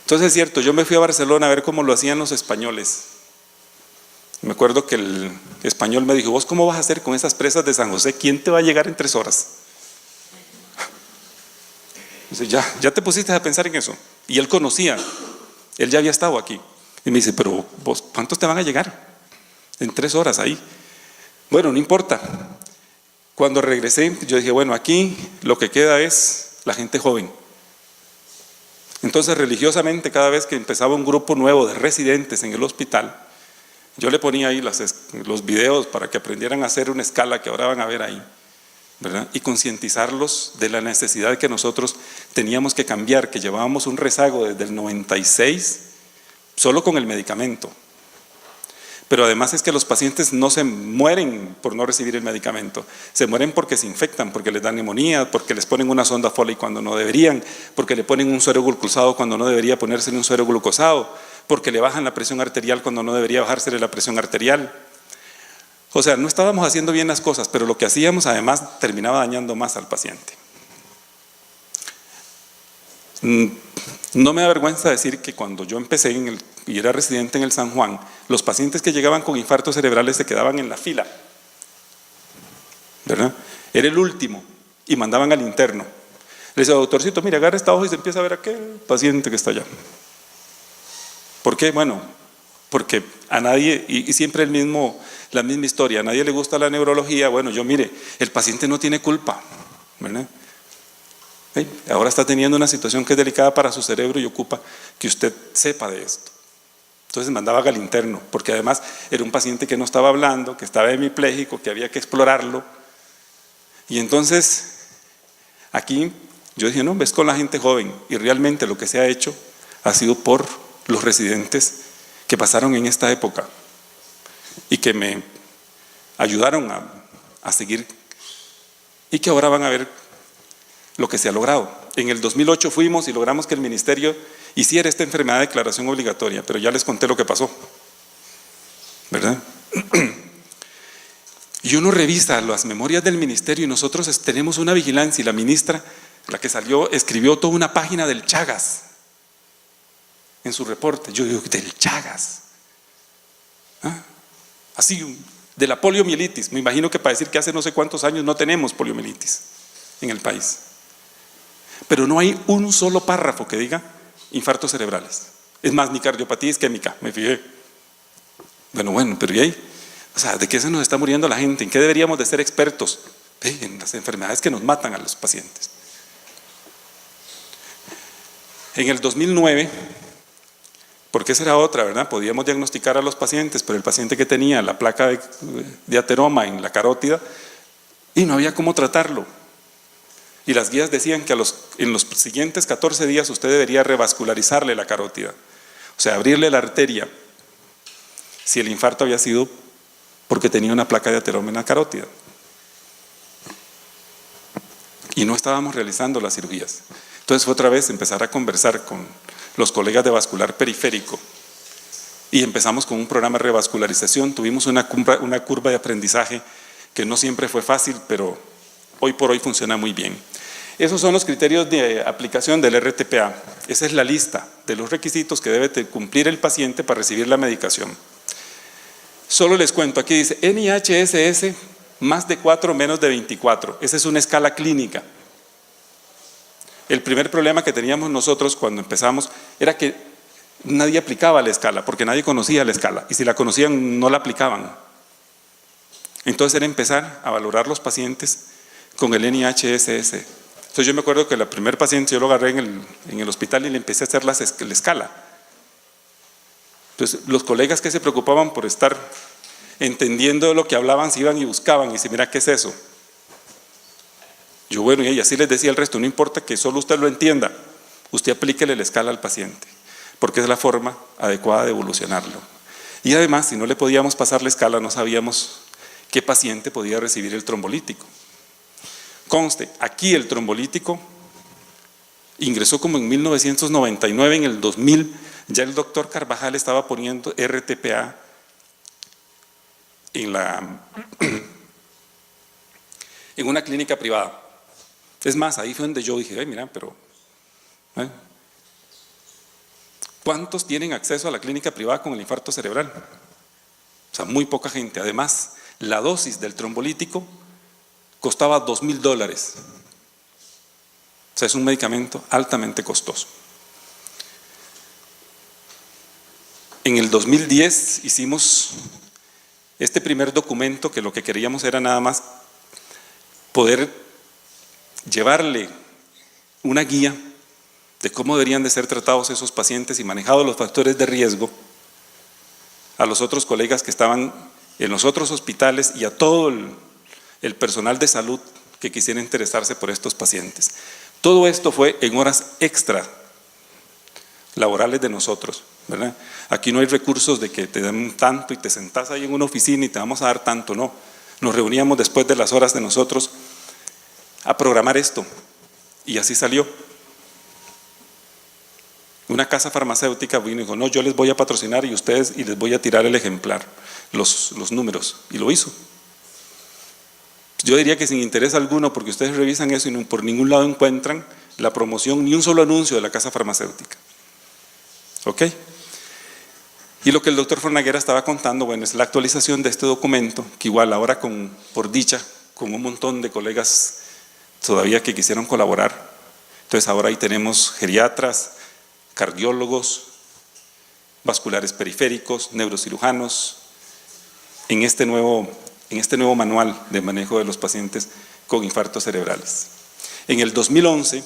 Entonces es cierto, yo me fui a Barcelona a ver cómo lo hacían los españoles. Me acuerdo que el español me dijo, ¿vos cómo vas a hacer con esas presas de San José? ¿Quién te va a llegar en 3 horas? Dice, ya te pusiste a pensar en eso. Y él conocía, él ya había estado aquí. Y me dice, pero vos, ¿cuántos te van a llegar en 3 horas ahí? Bueno, no importa. Cuando regresé, yo dije, bueno, aquí lo que queda es la gente joven. Entonces, religiosamente, cada vez que empezaba un grupo nuevo de residentes en el hospital, yo le ponía ahí los videos para que aprendieran a hacer una escala que ahora van a ver ahí, ¿verdad? Y concientizarlos de la necesidad que nosotros teníamos que cambiar, que llevábamos un rezago desde el 96 solo con el medicamento. Pero además es que los pacientes no se mueren por no recibir el medicamento, se mueren porque se infectan, porque les dan neumonía, porque les ponen una sonda Foley cuando no deberían, porque le ponen un suero glucosado cuando no debería ponérsele un suero glucosado, porque le bajan la presión arterial cuando no debería bajársele la presión arterial. O sea, no estábamos haciendo bien las cosas, pero lo que hacíamos además terminaba dañando más al paciente. No me da vergüenza decir que cuando yo empecé y era residente en el San Juan, los pacientes que llegaban con infartos cerebrales se quedaban en la fila, ¿verdad? Era el último y mandaban al interno. Le decía, doctorcito, mire, agarra esta hoja y se empieza a ver aquel paciente que está allá. ¿Por qué? Bueno, porque a nadie, y siempre la misma historia, a nadie le gusta la neurología. Bueno, mire, el paciente no tiene culpa, ¿verdad? Ahora está teniendo una situación que es delicada para su cerebro y ocupa que usted sepa de esto. Entonces mandaba al interno, porque además era un paciente que no estaba hablando, que estaba hemipléjico, que había que explorarlo. Y entonces, aquí yo dije, no, ves con la gente joven, y realmente lo que se ha hecho ha sido por los residentes que pasaron en esta época y que me ayudaron a seguir, y que ahora van a ver lo que se ha logrado. En el 2008 fuimos y logramos que el ministerio hiciera esta enfermedad de declaración obligatoria, pero ya les conté lo que pasó, ¿verdad? Y uno revisa las memorias del ministerio y nosotros tenemos una vigilancia, y la ministra, la que salió, escribió toda una página del Chagas en su reporte. Yo digo, ¿del Chagas? ¿Ah? Así, de la poliomielitis. Me imagino que para decir que hace no sé cuántos años no tenemos poliomielitis en el país. Pero no hay un solo párrafo que diga infartos cerebrales. Es más, ni cardiopatía isquémica, me fijé. Bueno, pero ¿y ahí? O sea, ¿de qué se nos está muriendo la gente? ¿En qué deberíamos de ser expertos? En las enfermedades que nos matan a los pacientes. En el 2009, porque esa era otra, ¿verdad? Podíamos diagnosticar a los pacientes, pero el paciente que tenía la placa de ateroma en la carótida, y no había cómo tratarlo. Y las guías decían que en los siguientes 14 días usted debería revascularizarle la carótida, o sea, abrirle la arteria, si el infarto había sido porque tenía una placa de ateroma en la carótida. Y no estábamos realizando las cirugías. Entonces fue otra vez empezar a conversar con los colegas de vascular periférico y empezamos con un programa de revascularización. Tuvimos una curva de aprendizaje que no siempre fue fácil, pero hoy por hoy funciona muy bien. Esos son los criterios de aplicación del RTPA. Esa es la lista de los requisitos que debe cumplir el paciente para recibir la medicación. Solo les cuento, aquí dice NIHSS más de 4, menos de 24. Esa es una escala clínica. El primer problema que teníamos nosotros cuando empezamos era que nadie aplicaba la escala, porque nadie conocía la escala, y si la conocían no la aplicaban. Entonces era empezar a valorar los pacientes con el NIHSS. Entonces yo me acuerdo que la primer paciente yo lo agarré en el hospital y le empecé a hacer la escala. Entonces los colegas que se preocupaban por estar entendiendo de lo que hablaban se iban y buscaban y dicen, mira, ¿qué es eso? Yo, bueno, y así les decía al resto, no importa que solo usted lo entienda, usted aplíquele la escala al paciente, porque es la forma adecuada de evolucionarlo. Y además, si no le podíamos pasar la escala, no sabíamos qué paciente podía recibir el trombolítico. Conste, aquí el trombolítico ingresó como en 1999, en el 2000, ya el doctor Carvajal estaba poniendo RTPA en una clínica privada. Es más, ahí fue donde yo dije, ay, mira, pero ¿cuántos tienen acceso a la clínica privada con el infarto cerebral? O sea, muy poca gente. Además, la dosis del trombolítico costaba $2,000. O sea, es un medicamento altamente costoso. En el 2010 hicimos este primer documento, que lo que queríamos era nada más poder llevarle una guía de cómo deberían de ser tratados esos pacientes y manejados los factores de riesgo a los otros colegas que estaban en los otros hospitales y a todo el personal de salud que quisiera interesarse por estos pacientes. Todo esto fue en horas extra laborales de nosotros, ¿verdad? Aquí no hay recursos de que te den tanto y te sentás ahí en una oficina y te vamos a dar tanto, no. Nos reuníamos después de las horas de nosotros a programar esto y así salió. Una casa farmacéutica vino y dijo, no, yo les voy a patrocinar y ustedes, y les voy a tirar el ejemplar, los números, y lo hizo. Yo diría que sin interés alguno, porque ustedes revisan eso y no, por ningún lado encuentran la promoción ni un solo anuncio de la casa farmacéutica. ¿Ok? Y lo que el doctor Fornaguera estaba contando, bueno, es la actualización de este documento, que igual ahora por dicha, con un montón de colegas todavía que quisieron colaborar. Entonces ahora ahí tenemos geriatras, cardiólogos, vasculares periféricos, neurocirujanos, en este nuevo manual de manejo de los pacientes con infartos cerebrales. En el 2011,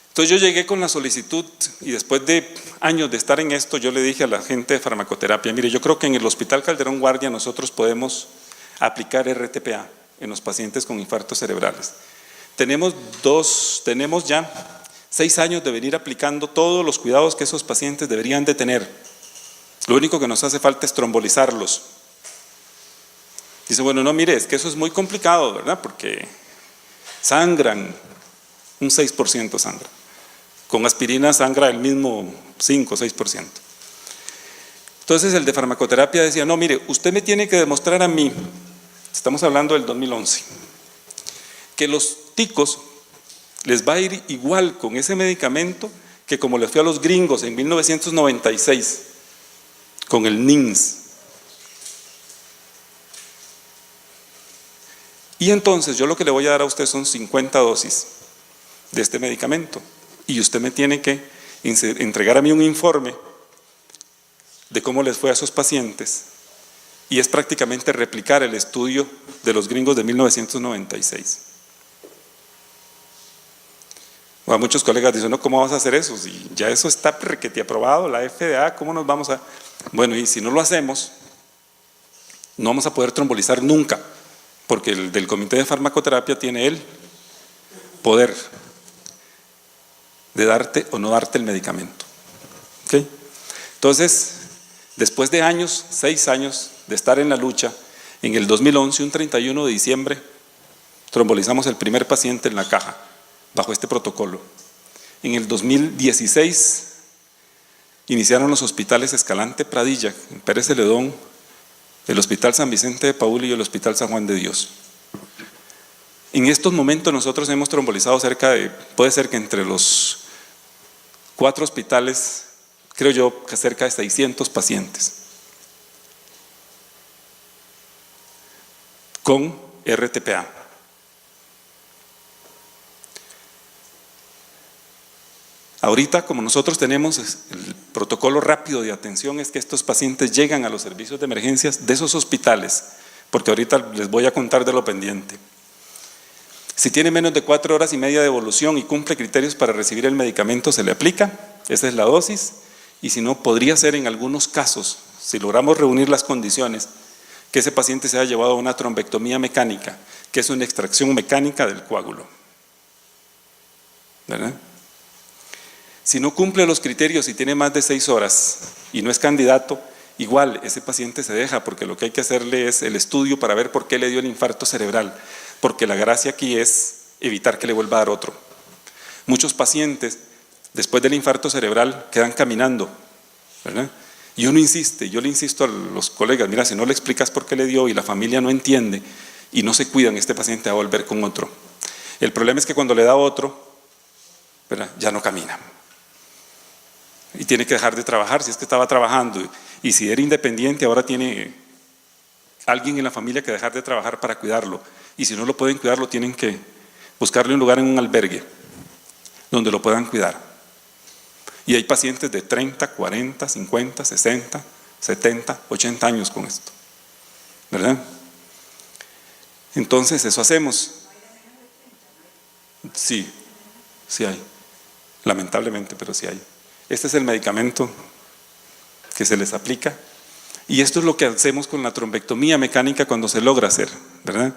entonces yo llegué con la solicitud y después de años de estar en esto, yo le dije a la gente de farmacoterapia, mire, yo creo que en el Hospital Calderón Guardia nosotros podemos aplicar RTPA en los pacientes con infartos cerebrales. Tenemos ya 6 años de venir aplicando todos los cuidados que esos pacientes deberían de tener. Lo único que nos hace falta es trombolizarlos. Dice, bueno, no, mire, es que eso es muy complicado, ¿verdad? Porque sangran, un 6% sangra. Con aspirina sangra el mismo 5 o 6%. Entonces el de farmacoterapia decía, no, mire, usted me tiene que demostrar a mí, estamos hablando del 2011, que los ticos les va a ir igual con ese medicamento que como le fue a los gringos en 1996 con el NINS. Y entonces yo lo que le voy a dar a usted son 50 dosis de este medicamento y usted me tiene que entregar a mí un informe de cómo les fue a esos pacientes y es prácticamente replicar el estudio de los gringos de 1996. Bueno, muchos colegas dicen, no, ¿cómo vas a hacer eso? Si ya eso está requete aprobado, la FDA, ¿cómo nos vamos a...? Bueno, y si no lo hacemos, no vamos a poder trombolizar nunca, porque el del Comité de Farmacoterapia tiene el poder de darte o no darte el medicamento. ¿Okay? Entonces, después de años, 6 años de estar en la lucha, en el 2011, un 31 de diciembre, trombolizamos el primer paciente en la caja, bajo este protocolo. En el 2016, iniciaron los hospitales Escalante Pradilla, en Pérez Celedón, el Hospital San Vicente de Paúl y el Hospital San Juan de Dios. En estos momentos nosotros hemos trombolizado puede ser que entre los 4 hospitales, creo yo, que cerca de 600 pacientes con RTPA. Ahorita, como nosotros tenemos el protocolo rápido de atención, es que estos pacientes llegan a los servicios de emergencias de esos hospitales, porque ahorita les voy a contar de lo pendiente. Si tiene menos de 4 horas y media de evolución y cumple criterios para recibir el medicamento, se le aplica, esa es la dosis, y si no, podría ser en algunos casos, si logramos reunir las condiciones, que ese paciente se haya llevado a una trombectomía mecánica, que es una extracción mecánica del coágulo. ¿Verdad? Si no cumple los criterios y tiene más de 6 horas y no es candidato, igual ese paciente se deja, porque lo que hay que hacerle es el estudio para ver por qué le dio el infarto cerebral, porque la gracia aquí es evitar que le vuelva a dar otro. Muchos pacientes, después del infarto cerebral, quedan caminando, ¿verdad? Y uno insiste, yo le insisto a los colegas, mira, si no le explicas por qué le dio y la familia no entiende y no se cuidan, este paciente va a volver con otro. El problema es que cuando le da otro, ¿verdad?, ya no camina. Y tiene que dejar de trabajar, si es que estaba trabajando, y si era independiente, ahora tiene alguien en la familia que dejar de trabajar para cuidarlo, y si no lo pueden cuidar, lo tienen que buscarle un lugar en un albergue donde lo puedan cuidar. Y hay pacientes de 30, 40, 50, 60, 70, 80 años con esto, ¿verdad? Entonces eso hacemos. Sí, sí hay, lamentablemente, pero sí hay. Este es el medicamento que se les aplica y esto es lo que hacemos con la trombectomía mecánica cuando se logra hacer, ¿verdad?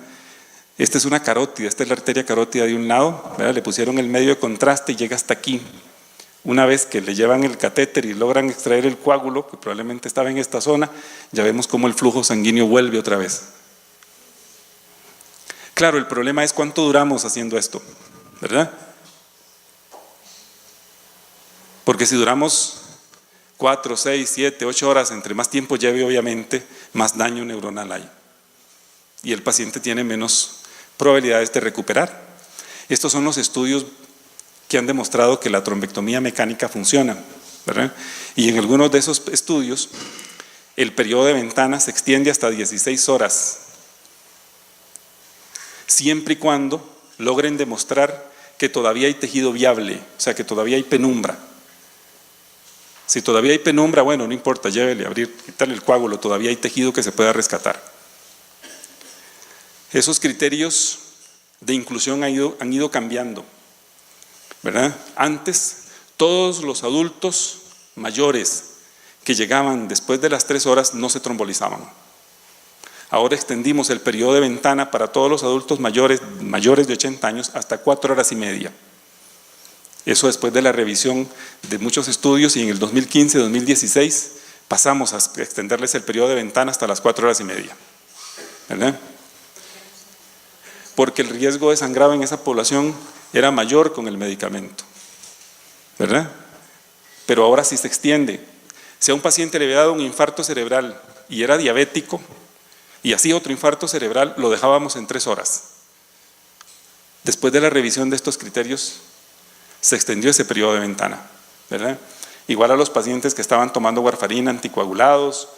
Esta es una carótida, esta es la arteria carótida de un lado, ¿verdad? Le pusieron el medio de contraste y llega hasta aquí. Una vez que le llevan el catéter y logran extraer el coágulo, que probablemente estaba en esta zona, ya vemos cómo el flujo sanguíneo vuelve otra vez. Claro, el problema es cuánto duramos haciendo esto, ¿verdad? Porque si duramos 4, 6, 7, 8 horas, entre más tiempo lleve, obviamente, más daño neuronal hay. Y el paciente tiene menos probabilidades de recuperar. Estos son los estudios que han demostrado que la trombectomía mecánica funciona, ¿verdad? Y en algunos de esos estudios, el periodo de ventana se extiende hasta 16 horas, siempre y cuando logren demostrar que todavía hay tejido viable, o sea, que todavía hay penumbra. Si todavía hay penumbra, bueno, no importa, llévele, abrir, quitarle el coágulo, todavía hay tejido que se pueda rescatar. Esos criterios de inclusión han ido cambiando, ¿verdad? Antes, todos los adultos mayores que llegaban después de las 3 horas no se trombolizaban. Ahora extendimos el periodo de ventana para todos los adultos mayores de 80 años hasta 4 horas y media. Eso después de la revisión de muchos estudios, y en el 2015-2016 pasamos a extenderles el periodo de ventana hasta las 4 horas y media, ¿verdad? Porque el riesgo de sangrado en esa población era mayor con el medicamento, ¿verdad? Pero ahora sí se extiende. Si a un paciente le había dado un infarto cerebral y era diabético, y así otro infarto cerebral, lo dejábamos en 3 horas. Después de la revisión de estos criterios, se extendió ese periodo de ventana, ¿verdad? Igual a los pacientes que estaban tomando warfarina, anticoagulados. O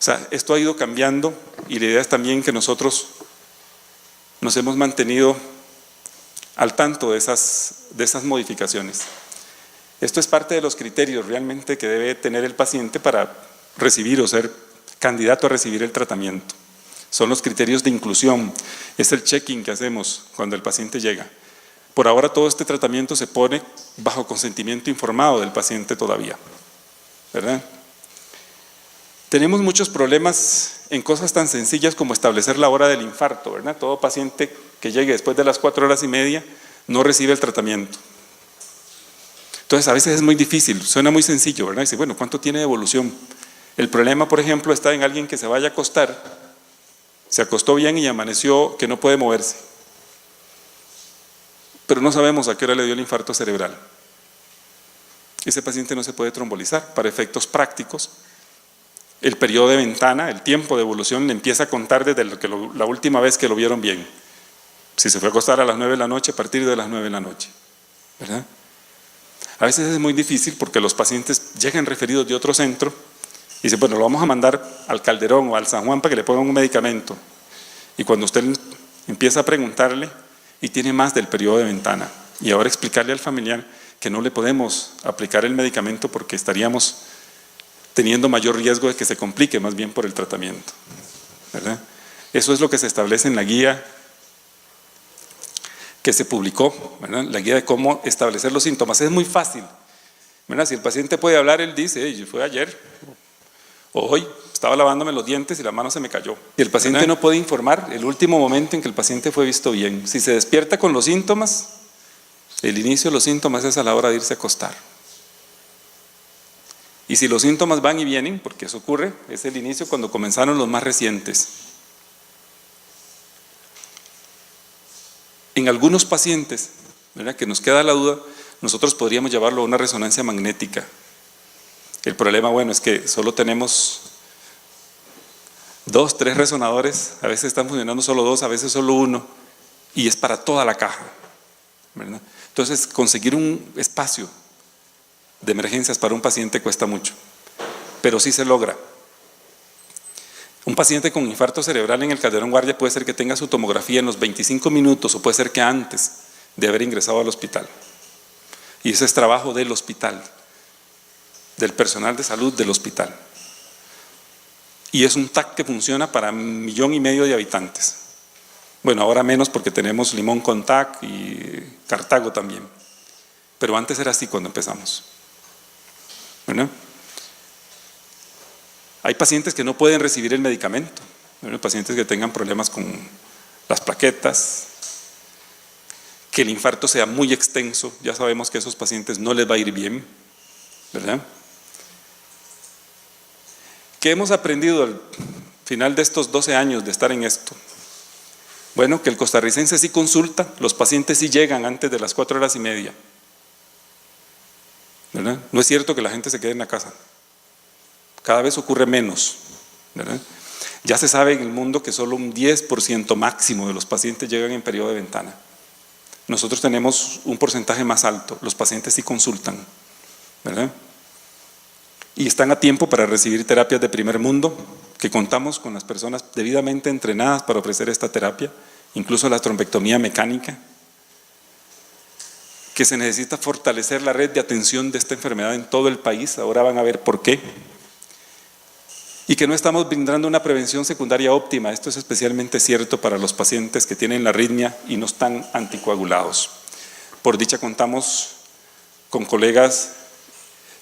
sea, esto ha ido cambiando, y la idea es también que nosotros nos hemos mantenido al tanto de esas modificaciones. Esto es parte de los criterios realmente que debe tener el paciente para recibir o ser candidato a recibir el tratamiento. Son los criterios de inclusión, es el check-in que hacemos cuando el paciente llega. Por ahora todo este tratamiento se pone bajo consentimiento informado del paciente todavía, ¿verdad? Tenemos muchos problemas en cosas tan sencillas como establecer la hora del infarto, ¿verdad? Todo paciente que llegue después de las 4 horas y media no recibe el tratamiento. Entonces a veces es muy difícil, suena muy sencillo, ¿verdad? Dice, bueno, ¿cuánto tiene de evolución? El problema, por ejemplo, está en alguien que se vaya a acostar, se acostó bien y amaneció que no puede moverse, pero no sabemos a qué hora le dio el infarto cerebral. Ese paciente no se puede trombolizar. Para efectos prácticos, el periodo de ventana, el tiempo de evolución, le empieza a contar desde la última vez que lo vieron bien. Si se fue a acostar a las 9 de la noche, a partir de las 9 de la noche, ¿verdad? A veces es muy difícil porque los pacientes llegan referidos de otro centro y dicen, bueno, lo vamos a mandar al Calderón o al San Juan para que le pongan un medicamento. Y cuando usted empieza a preguntarle, y tiene más del periodo de ventana, y ahora explicarle al familiar que no le podemos aplicar el medicamento porque estaríamos teniendo mayor riesgo de que se complique más bien por el tratamiento, ¿verdad? Eso es lo que se establece en la guía que se publicó, ¿verdad? La guía de cómo establecer los síntomas. Es muy fácil, ¿verdad? Si el paciente puede hablar, él dice, fue ayer o hoy, estaba lavándome los dientes y la mano se me cayó. Si el paciente no puede informar el último momento en que el paciente fue visto bien, si se despierta con los síntomas, el inicio de los síntomas es a la hora de irse a acostar. Y si los síntomas van y vienen, porque eso ocurre, es el inicio cuando comenzaron los más recientes. En algunos pacientes, ¿verdad?, que nos queda la duda, nosotros podríamos llevarlo a una resonancia magnética. El problema, bueno, es que solo tenemos 2, 3 resonadores, a veces están funcionando solo 2, a veces solo 1, y es para toda la caja, ¿verdad? Entonces, conseguir un espacio de emergencias para un paciente cuesta mucho, pero sí se logra. Un paciente con infarto cerebral en el Calderón Guardia puede ser que tenga su tomografía en los 25 minutos o puede ser que antes de haber ingresado al hospital. Y ese es trabajo del hospital, del personal de salud del hospital. Y es un TAC que funciona para 1,5 millones de habitantes. Bueno, ahora menos porque tenemos Limón con TAC y Cartago también. Pero antes era así cuando empezamos. ¿Verdad? Hay pacientes que no pueden recibir el medicamento, ¿verdad? Pacientes que tengan problemas con las plaquetas, que el infarto sea muy extenso, ya sabemos que a esos pacientes no les va a ir bien, ¿verdad? ¿Qué hemos aprendido al final de estos 12 años de estar en esto? Bueno, que el costarricense sí consulta, los pacientes sí llegan antes de las 4 horas y media, ¿verdad? No es cierto que la gente se quede en la casa. Cada vez ocurre menos, ¿verdad? Ya se sabe en el mundo que solo un 10% máximo de los pacientes llegan en periodo de ventana. nosotros tenemos un porcentaje más alto. Los pacientes sí consultan, ¿verdad? Y están a tiempo para recibir terapias de primer mundo, que contamos con las personas debidamente entrenadas para ofrecer esta terapia, incluso la trombectomía mecánica, que se necesita fortalecer la red de atención de esta enfermedad en todo el país. Ahora van a ver por qué. Y que no estamos brindando una prevención secundaria óptima. Esto es especialmente cierto para los pacientes que tienen la arritmia y no están anticoagulados. Por dicha contamos con colegas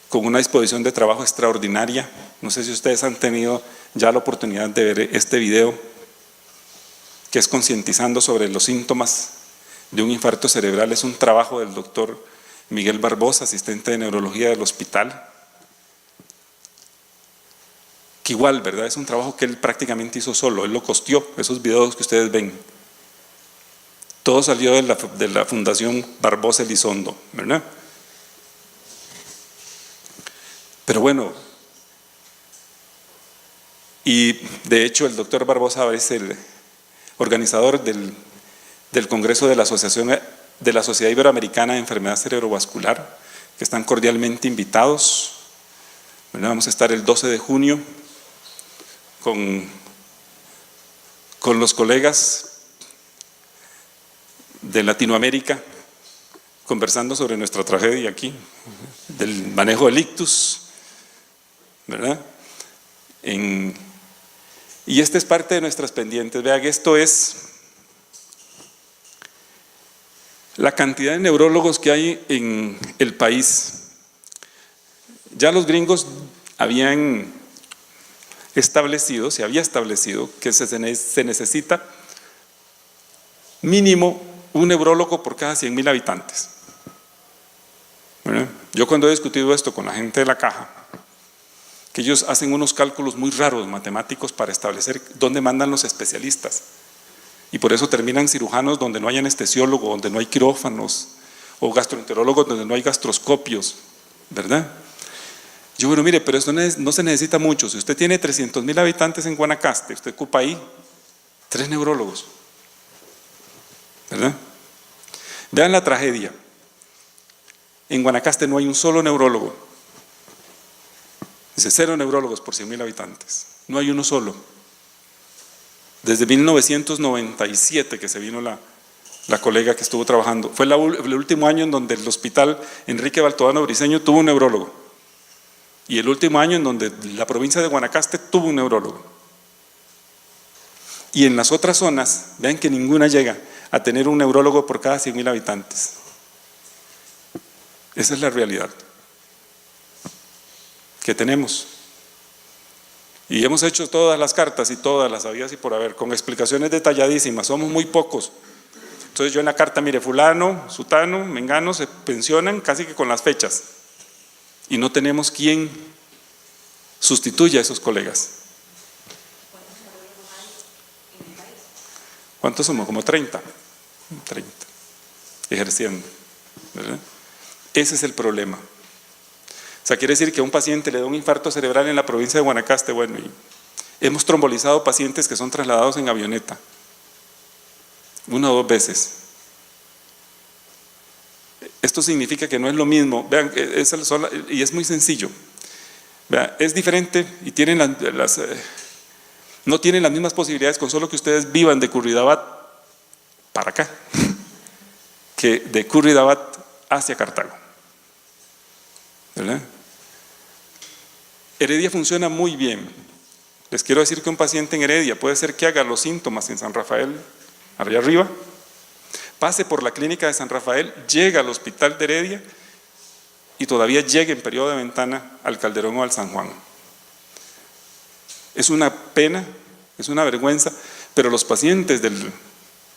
con una disposición de trabajo extraordinaria. No sé si ustedes han tenido ya la oportunidad de ver este video, que es concientizando sobre los síntomas de un infarto cerebral. Es un trabajo del doctor Miguel Barbosa, asistente de neurología del hospital, que igual, ¿verdad? Es un trabajo que él prácticamente hizo solo, él lo costeó, esos videos que ustedes ven. Todo salió de la Fundación Barbosa Elizondo, ¿verdad? Pero bueno, y de hecho el doctor Barbosa es el organizador del Congreso de la Asociación de la Sociedad Iberoamericana de Enfermedad Cerebrovascular, que están cordialmente invitados. Bueno, vamos a estar el 12 de junio con los colegas de Latinoamérica, conversando sobre nuestra tragedia aquí, del manejo del ictus, ¿verdad? Y esta es parte de nuestras pendientes. Vean, esto es la cantidad de neurólogos que hay en el país. Ya los gringos se había establecido que se necesita mínimo un neurólogo por cada 100,000 habitantes. ¿Verdad? Yo cuando he discutido esto con la gente de la caja, que ellos hacen unos cálculos muy raros matemáticos para establecer dónde mandan los especialistas, y por eso terminan cirujanos donde no hay anestesiólogo, donde no hay quirófanos, o gastroenterólogos donde no hay gastroscopios, ¿verdad? Yo, bueno, mire, pero eso no se necesita mucho. Si usted tiene 300,000 habitantes en Guanacaste, usted ocupa ahí 3 neurólogos, ¿verdad? Vean la tragedia. En Guanacaste no hay un solo neurólogo. Dice 0 neurólogos por 100,000 habitantes. No hay uno solo. Desde 1997 que se vino la colega que estuvo trabajando. Fue el último año en donde el hospital Enrique Baltodano Briceño tuvo un neurólogo. Y el último año en donde la provincia de Guanacaste tuvo un neurólogo. Y en las otras zonas, vean que ninguna llega a tener un neurólogo por cada 100,000 habitantes. Esa es la realidad que tenemos. Y hemos hecho todas las cartas y todas las habidas y por haber, con explicaciones detalladísimas. Somos muy pocos. Entonces yo en la carta, mire, fulano, sutano, mengano se pensionan casi que con las fechas. Y no tenemos quien sustituya a esos colegas. ¿Cuántos somos? Como 30 ejerciendo, ¿verdad? Ese es el problema. O sea, quiere decir que a un paciente le da un infarto cerebral en la provincia de Guanacaste. Bueno, y hemos trombolizado pacientes que son trasladados en avioneta 1 o 2 veces. Esto significa que no es lo mismo. Vean, y es muy sencillo. Vean, es diferente y tienen no tienen las mismas posibilidades con solo que ustedes vivan de Curridabat para acá, que de Curridabat hacia Cartago, ¿verdad? Heredia funciona muy bien. Les quiero decir que un paciente en Heredia puede ser que haga los síntomas en San Rafael, allá arriba, pase por la clínica de San Rafael, llega al hospital de Heredia y todavía llegue en periodo de ventana al Calderón o al San Juan. Es una pena, es una vergüenza, pero los pacientes del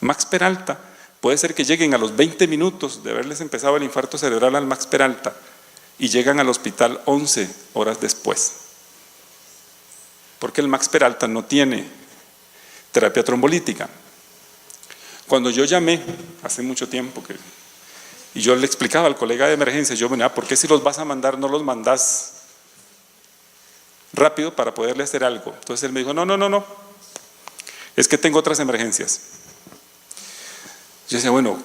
Max Peralta puede ser que lleguen a los 20 minutos de haberles empezado el infarto cerebral al Max Peralta y llegan al hospital 11 horas después. Porque el Max Peralta no tiene terapia trombolítica. Cuando yo llamé, hace mucho tiempo, y yo le explicaba al colega de emergencia, yo venía, ¿por qué si los vas a mandar no los mandás rápido para poderle hacer algo? Entonces él me dijo, no, es que tengo otras emergencias. Yo decía, bueno,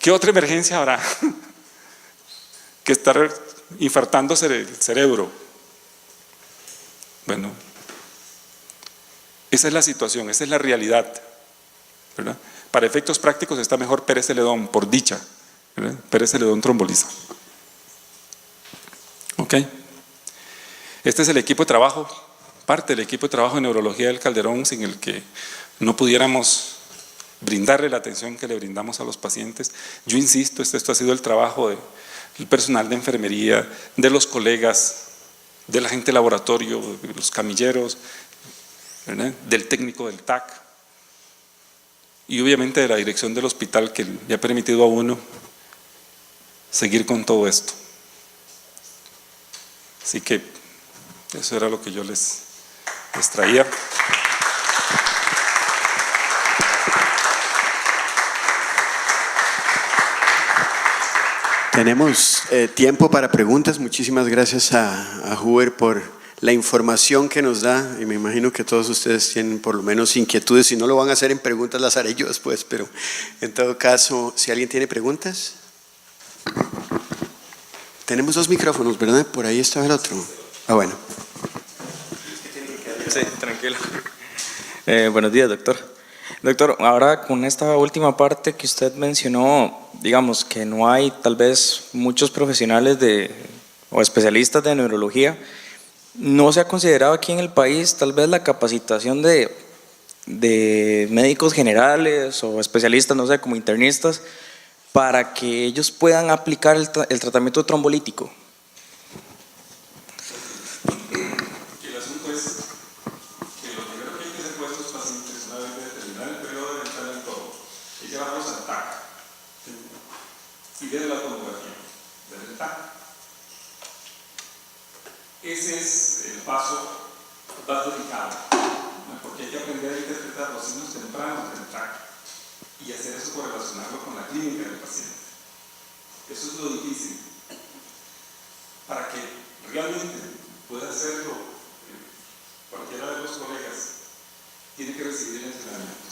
¿Qué otra emergencia habrá que estar infartándose el cerebro? Bueno, esa es la situación, esa es la realidad, ¿verdad? Para efectos prácticos está mejor Pérez Celedón, por dicha, ¿verdad? Pérez Celedón tromboliza. ¿Ok? Este es el equipo de trabajo, parte del equipo de trabajo de neurología del Calderón, sin el que no pudiéramos brindarle la atención que le brindamos a los pacientes. Yo insisto, esto ha sido el trabajo del personal de enfermería, de los colegas, de la gente de laboratorio, de los camilleros, ¿verdad? Del técnico del TAC y obviamente de la dirección del hospital, que le ha permitido a uno seguir con todo esto. Así que eso era lo que yo les traía. Tenemos tiempo para preguntas. Muchísimas gracias a Huber por la información que nos da, y me imagino que todos ustedes tienen por lo menos inquietudes. Si no lo van a hacer en preguntas, las haré yo después, pero en todo caso, si alguien tiene preguntas. Tenemos 2 micrófonos, ¿verdad? Por ahí estaba el otro. Ah, bueno. Sí, tranquilo. Buenos días, doctor. Doctor, ahora con esta última parte que usted mencionó, digamos que no hay tal vez muchos profesionales o especialistas de neurología, ¿no se ha considerado aquí en el país tal vez la capacitación de médicos generales o especialistas, no sé, como internistas, para que ellos puedan aplicar el tratamiento trombolítico? El asunto es que lo primero que hay que hacer con estos pacientes, una vez de determinar el periodo de ventana del todo, es llevarlos al TAC y ver la tomografía del TAC. Ese es el paso más delicado, ¿no? Porque hay que aprender a interpretar los signos tempranos del TAC y hacer eso correlacionarlo con la clínica del paciente. Eso es lo difícil. Para que realmente pueda hacerlo cualquiera de los colegas, tiene que recibir el entrenamiento.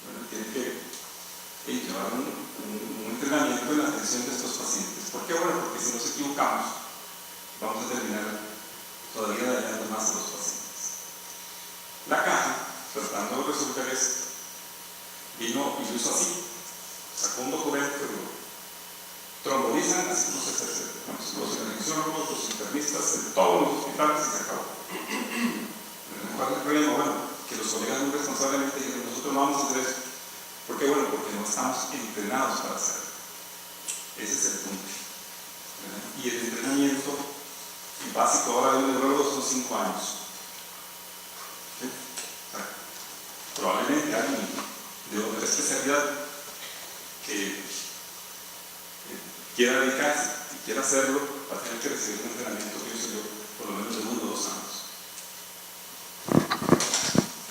Bueno, tiene que llevar un entrenamiento en la atención de estos pacientes. ¿Por qué? Bueno, porque si nos equivocamos, vamos a terminar todavía dañando más a los pacientes. La caja, tratando de resolver esto, vino y lo hizo así. Sacó un documento y lo trombolizan, así como se hace. Los anestesiólogos, los internistas, en todos los hospitales, y se acabó. ¿Cuál es el problema? Bueno, que los colegas muy responsablemente dijeron, nosotros no vamos a hacer eso. ¿Por qué? Bueno, porque no estamos entrenados para hacerlo. Ese es el punto. Y el entrenamiento básico ahora de un neurólogo son 5 años. ¿Sí? O sea, probablemente alguien de otra especialidad que quiera dedicarse y quiera hacerlo, va a tener que recibir un entrenamiento, pienso yo, por lo menos de 1 o 2 años.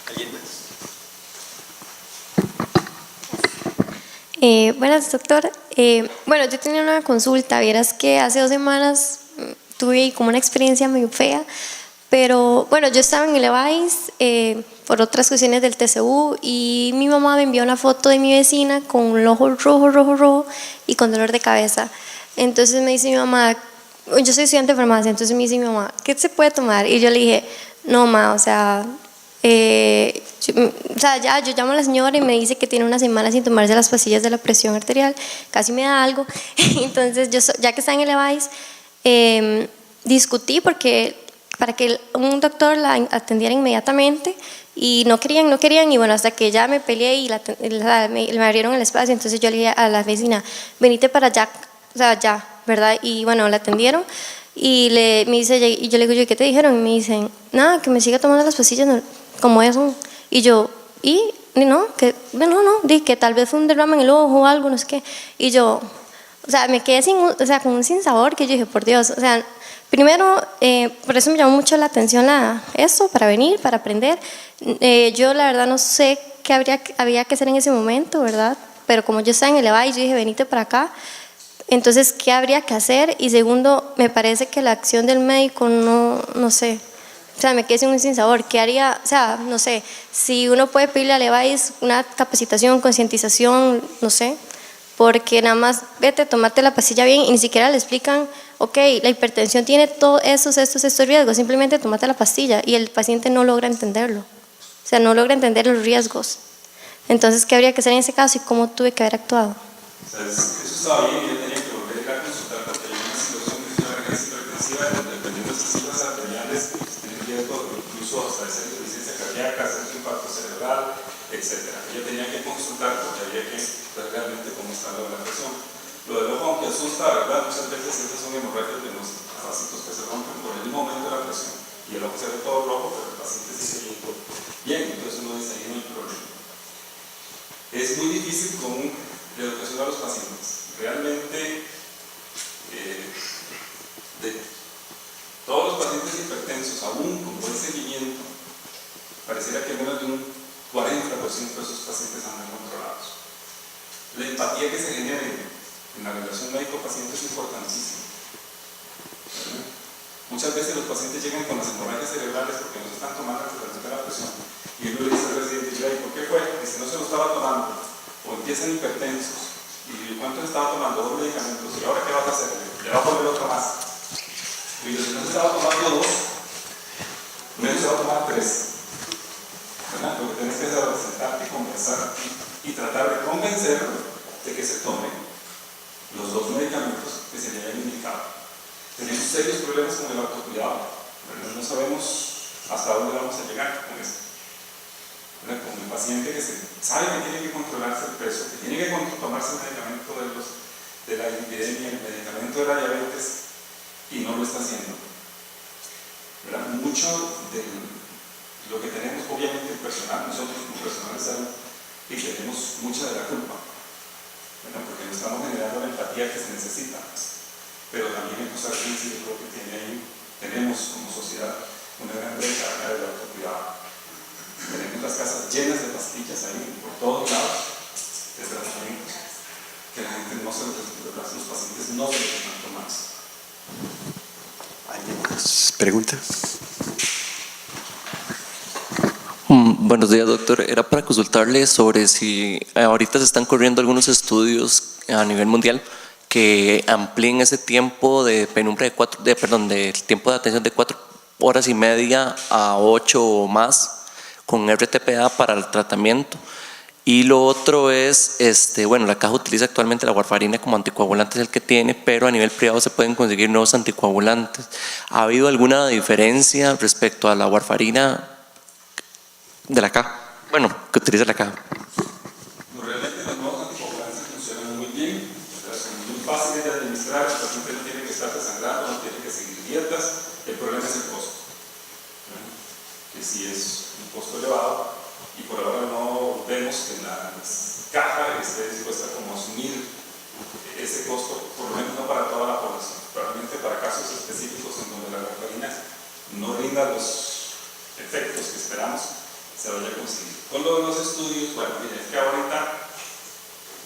¿Alguien más? Buenas, doctor. Bueno, yo tenía una consulta. Vieras que hace 2 semanas tuve como una experiencia medio fea, pero bueno, yo estaba en el EVAIS por otras cuestiones del TCU y mi mamá me envió una foto de mi vecina con el ojo rojo y con dolor de cabeza. Entonces me dice mi mamá, yo soy estudiante de farmacia, entonces me dice mi mamá, ¿qué se puede tomar? Y yo le dije, no, ma, o sea, ya yo llamo a la señora y me dice que tiene 1 semana sin tomarse las pastillas de la presión arterial, casi me da algo. Entonces yo, ya que está en el EVAIS, discutí para que un doctor la atendiera inmediatamente y no querían y bueno, hasta que ya me peleé y me abrieron el espacio. Entonces yo le dije a la vecina, venite para allá, o sea, ya, ¿verdad? Y bueno, la atendieron y me dice, y yo le digo, ¿qué te dijeron? Y me dicen, nada, que me siga tomando las pastillas como eso. Y yo, no, que tal vez fue un derrame en el ojo o algo, no sé qué. Y yo, o sea, me quedé con un sinsabor que yo dije, por Dios, o sea, primero, por eso me llamó mucho la atención eso, para venir, para aprender. Yo la verdad no sé qué había que hacer en ese momento, ¿verdad? Pero como yo estaba en el EVAIS, yo dije, venite para acá. Entonces, ¿qué habría que hacer? Y segundo, me parece que la acción del médico no sé. O sea, me quedé sin un sinsabor. ¿Qué haría? O sea, no sé, si uno puede pedirle al EVAIS una capacitación, concientización, no sé, porque nada más vete, tomate la pastilla bien y ni siquiera le explican, ok, la hipertensión tiene todos estos riesgos, simplemente tomate la pastilla y el paciente no logra entenderlo, o sea, no logra entender los riesgos. Entonces, ¿qué habría que hacer en ese caso y cómo tuve que haber actuado? O sea, eso estaba bien, yo tenía que volver a consultar porque hay una situación de una emergencia hipertensiva, dependiendo de sus cifras arteriales, tienen riesgo incluso hasta de ser insuficiencia cardíaca, hacer un impacto cerebral, etc. Yo tenía que consultar porque había que ver realmente cómo está la presión. Lo del ojo, aunque asusta, ¿verdad? Muchas veces esas son hemorragias de los parásitos que se rompen por el mismo aumento de la presión y el ojo se ve todo rojo, pero el paciente sigue viendo bien, entonces uno dice ahí no hay problema. Es muy difícil con la educación a los pacientes. Realmente, de todos los pacientes hipertensos, aún con buen seguimiento, pareciera que menos de un 40% de esos pacientes andan controlados. La empatía que se genera en la relación médico-paciente es importantísima. Muchas veces los pacientes llegan con las hemorragias cerebrales porque no se están tomando antes de la presión. Y uno le dice al residente, ¿y por qué fue? Dice, no se lo estaba tomando. O empiezan hipertensos. ¿Y cuánto estaba tomando? 2 medicamentos. ¿Y ahora qué vas a hacer? Le va a poner otro más. Y si no se estaba tomando 2, menos se va a tomar 3. ¿Verdad? Lo que tienes que hacer es sentarte y conversar y tratar de convencerlo de que se tomen los 2 medicamentos que se le hayan indicado. Tenemos serios problemas con el autocuidado. ¿Verdad? No sabemos hasta dónde vamos a llegar con esto. Con el paciente que sabe que tiene que controlarse el peso, que tiene que tomarse el medicamento de la lipidemia, el medicamento de la diabetes, y no lo está haciendo. ¿Verdad? Mucho de lo que tenemos, obviamente el personal, nosotros como personal de salud, y tenemos mucha de la culpa, ¿verdad? Porque no estamos generando la empatía que se necesita. Pero también en Costa Rica yo creo que tenemos como sociedad una gran carga del autocuidado. Tenemos las casas llenas de pastillas ahí por todos lados de tratamientos que la gente no se los pacientes no se los están tomando. ¿Alguien más? ¿Pregunta? Buenos días, doctor. Era para consultarle sobre si ahorita se están corriendo algunos estudios a nivel mundial que amplíen ese tiempo de penumbra de tiempo de atención de 4 horas y media a 8 o más con RTPA para el tratamiento. Y lo otro es, bueno, la caja utiliza actualmente la warfarina como anticoagulante, es el que tiene, pero a nivel privado se pueden conseguir nuevos anticoagulantes. ¿Ha habido alguna diferencia respecto a la warfarina de la caja? Bueno, que utiliza la caja. Realmente los nuevos anticoagulantes funcionan muy bien, son muy fáciles de administrar, el paciente no tiene que estar desangrando, no tiene que seguir dietas, el problema es el costo, que sí es un costo elevado y por ahora no vemos que la caja esté dispuesta como a asumir ese costo, por lo menos no para toda la población, probablemente para casos específicos en donde la warfarina no rinda los efectos que esperamos se vaya a conseguir. Con lo de los estudios, bueno, miren, es que ahorita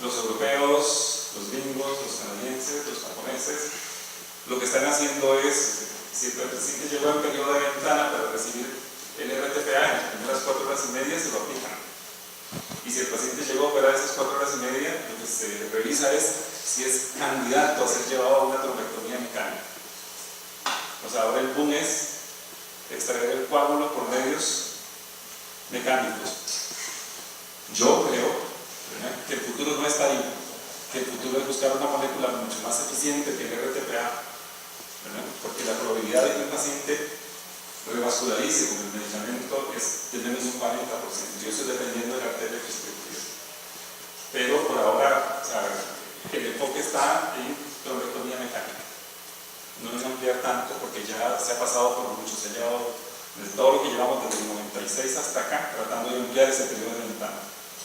los europeos, los gringos, los canadienses, los japoneses, lo que están haciendo es, si el paciente llegó en periodo de ventana para recibir el RTPA en las primeras 4 horas y media, se lo aplican. Y si el paciente llegó fuera de esas 4 horas y media, lo que se revisa es si es candidato a ser llevado a una trombectomía mecánica. O sea, ahora el boom es extraer el coágulo por medios mecánicos. Yo creo, ¿verdad?, que el futuro no está ahí, que el futuro es buscar una molécula mucho más eficiente que el RTPA, ¿verdad?, porque la probabilidad de que un paciente revascularice con el medicamento es de menos un 40%, y eso es dependiendo de la arteria que usted tiene. Pero por ahora, o sea, el enfoque está en trombectomía mecánica, no en ampliar tanto, porque ya se ha pasado por mucho, se ha llevado de todo lo que llevamos desde el 96 hasta acá, tratando de ampliar ese periodo de ventana.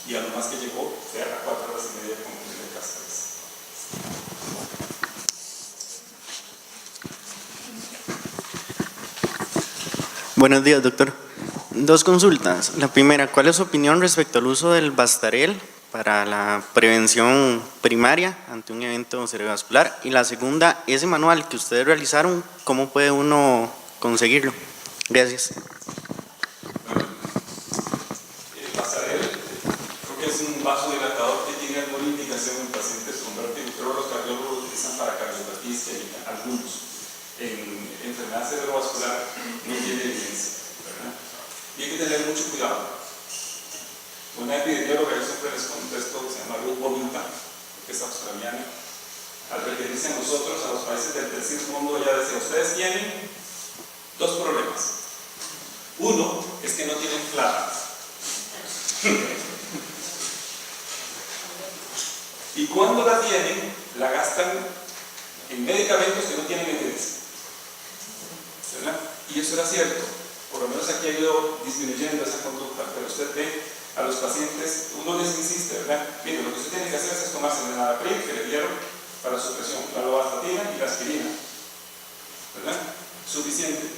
Y a lo más que llegó, fue a las 4 horas y media con el Cáceres. Buenos días, doctor. 2 consultas. La primera, ¿cuál es su opinión respecto al uso del Bastarel para la prevención primaria ante un evento cerebrovascular? Y la segunda, ese manual que ustedes realizaron, ¿cómo puede uno conseguirlo? Gracias. El Bastarel creo que es un vasodilatador que tiene alguna indicación en pacientes enfermedad cerebrovascular no tiene evidencia, ¿verdad? Y hay que tener mucho cuidado. Una epidemióloga, yo siempre les contesto, se llama Ruth Bonita, que es australiana, al referirse a nosotros, a los países del tercer mundo, ella decía, ustedes tienen dos problemas. Uno es que no tienen plata. Y cuando la tienen, la gastan en medicamentos que no tienen evidencia, ¿verdad? Y eso era cierto, por lo menos aquí ha ido disminuyendo esa conducta, pero usted ve a los pacientes, uno les insiste, ¿verdad? Mire, lo que usted tiene que hacer es tomarse el Enalapril que le dieron para su presión, la lovastatina y la aspirina, ¿verdad? Suficiente.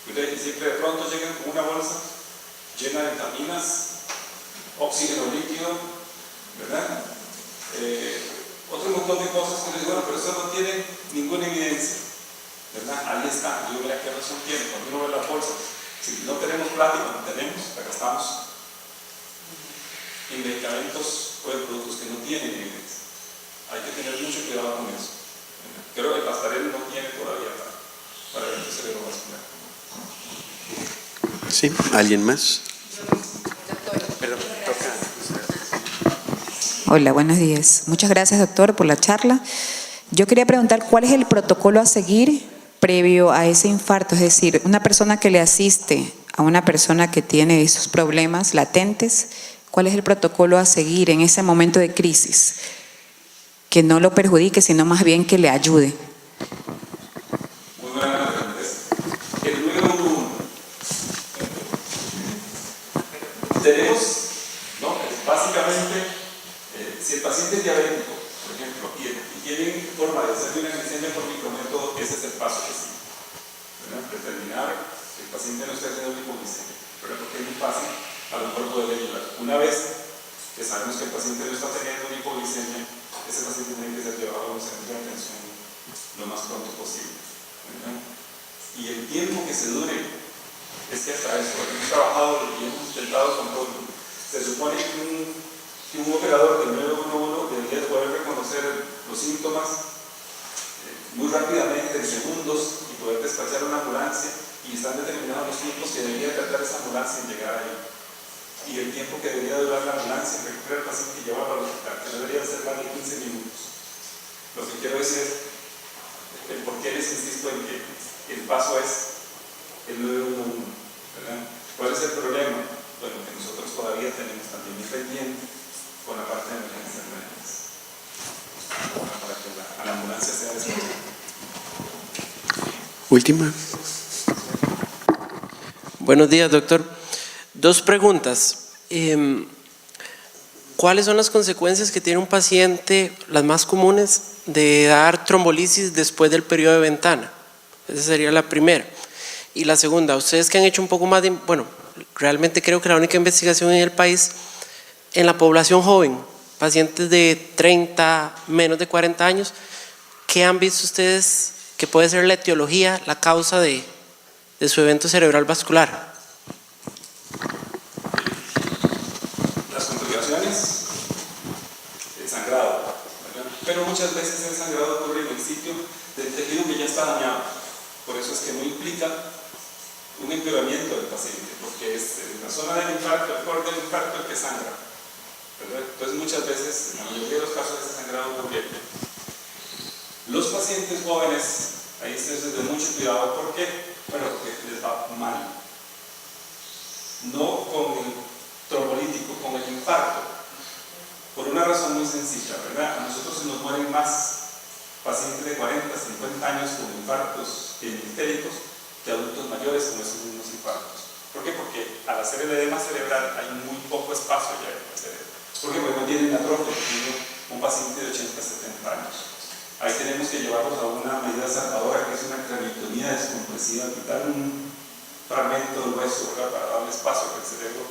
Y siempre de pronto llegan con una bolsa llena de vitaminas, oxígeno líquido, ¿verdad? Otro montón de cosas que les digo, bueno, pero eso no tiene ninguna evidencia, ¿verdad? Ahí está. Yo veré qué razón tiene. Cuando uno ve las bolsas, si no tenemos plata y cuando tenemos, la gastamos en medicamentos o en productos que no tienen evidencia. Hay que tener mucho cuidado con eso. Creo que el Bastarel no tiene todavía para evento cerebrovascular. Sí, ¿alguien más? Perdón, toca. Hola, buenos días. Muchas gracias, doctor, por la charla. Yo quería preguntar cuál es el protocolo a seguir previo a ese infarto, es decir, una persona que le asiste a una persona que tiene esos problemas latentes, ¿cuál es el protocolo a seguir en ese momento de crisis? Que no lo perjudique, sino más bien que le ayude. Muy buena pregunta. El número 1. Tenemos, ¿no? Básicamente, si el paciente es diabético, por ejemplo, y tiene forma de hacer una glicemia por micrométodo, ese es el paso que sigue, ¿verdad? Determinar que el paciente no esté haciendo hipoglicemia, pero porque es muy fácil, a lo mejor poder ayudar. Una vez que sabemos que el paciente no está teniendo una hipoglicemia, ese paciente tiene que ser llevado a un centro de atención lo más pronto posible, ¿verdad? Y el tiempo que se dure es que hasta eso, hemos trabajado y hemos intentado con todo. Se supone que un operador del 911 debería poder reconocer los síntomas muy rápidamente, en segundos, y poder despachar una ambulancia, y están determinados los tiempos que debería tratar esa ambulancia en llegar ahí. Y el tiempo que debería durar la ambulancia en recuperar al paciente y llevarlo al hospital, que no debería ser más de 15 minutos. Lo que quiero decir es el por qué les insisto en que el paso es el 911, ¿verdad? ¿Cuál es el problema? Bueno, que nosotros todavía tenemos también muy pendiente con la parte de emergencias médicas, para que la ambulancia sea despachada. Última. Buenos días, doctor. Dos preguntas. ¿Cuáles son las consecuencias que tiene un paciente, las más comunes, de dar trombolisis después del periodo de ventana? Esa sería la primera. Y la segunda, ustedes que han hecho un poco más de, bueno, realmente creo que la única investigación en el país en la población joven, pacientes de 30, menos de 40 años, ¿qué han visto ustedes que puede ser la etiología, la causa de su evento cerebral vascular? Las complicaciones, el sangrado, ¿verdad? Pero muchas veces el sangrado ocurre en el sitio del tejido que ya está dañado. Por eso es que no implica un empeoramiento del paciente, porque es en la zona del infarto, el core del infarto, el que sangra, ¿verdad? Entonces muchas veces, en la mayoría de los casos, ese sangrado ocurre. Los pacientes jóvenes, ahí se les da mucho cuidado. ¿Por qué? Bueno, porque les va mal. No con el trombolítico, con el infarto. Por una razón muy sencilla, ¿verdad? A nosotros se nos mueren más pacientes de 40, 50 años con infartos hemiféricos que adultos mayores con esos mismos infartos. ¿Por qué? Porque al hacer el edema cerebral hay muy poco espacio ya en el cerebro. ¿Por qué? Porque no tienen atrofia, tiene un paciente de 80, 70 años. Ahí tenemos que llevarlos a una medida salvadora, que es una craniotomía descompresiva, quitar un fragmento del hueso, ¿verdad? Para darle espacio a que el cerebro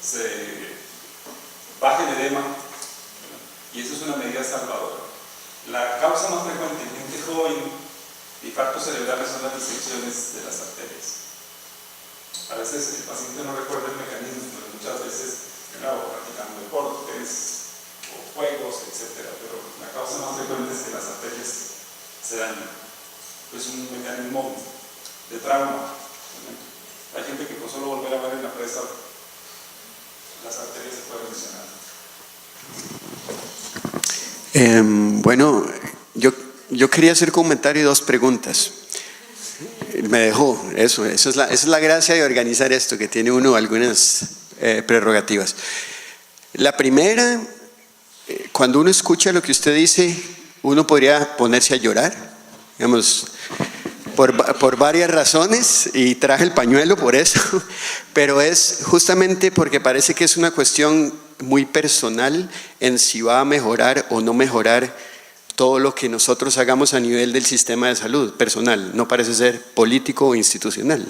se baje el edema, ¿verdad? Y eso es una medida salvadora. La causa más frecuente en gente joven de infartos cerebrales son las disecciones de las arterias. A veces el paciente no recuerda el mecanismo, pero muchas veces, ¿verdad? O practicando deportes, juegos, etcétera, pero la causa más frecuente es que las arterias se dañan. es un mecanismo de trauma. Hay gente que con solo volver a ver en la presa las arterias se pueden lesionar. Bueno, yo quería hacer comentario y dos preguntas. Me dejó, esa es la gracia de organizar esto, que tiene uno algunas prerrogativas. La primera, cuando uno escucha lo que usted dice, uno podría ponerse a llorar, digamos, por varias razones, y traje el pañuelo por eso, pero es justamente porque parece que es una cuestión muy personal en si va a mejorar o no mejorar todo lo que nosotros hagamos a nivel del sistema de salud personal, no parece ser político o institucional.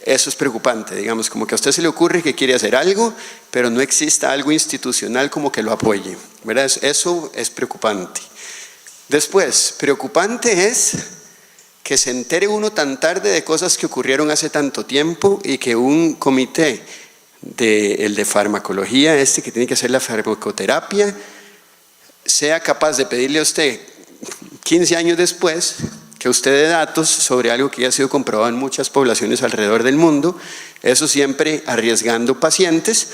Eso es preocupante, digamos, como que a usted se le ocurre que quiere hacer algo, pero no exista algo institucional como que lo apoye, ¿verdad? Eso es preocupante. Después, preocupante es que se entere uno tan tarde de cosas que ocurrieron hace tanto tiempo y que un comité, el de farmacología, que tiene que hacer la farmacoterapia, sea capaz de pedirle a usted 15 años después que usted dé datos sobre algo que ya ha sido comprobado en muchas poblaciones alrededor del mundo, eso siempre arriesgando pacientes,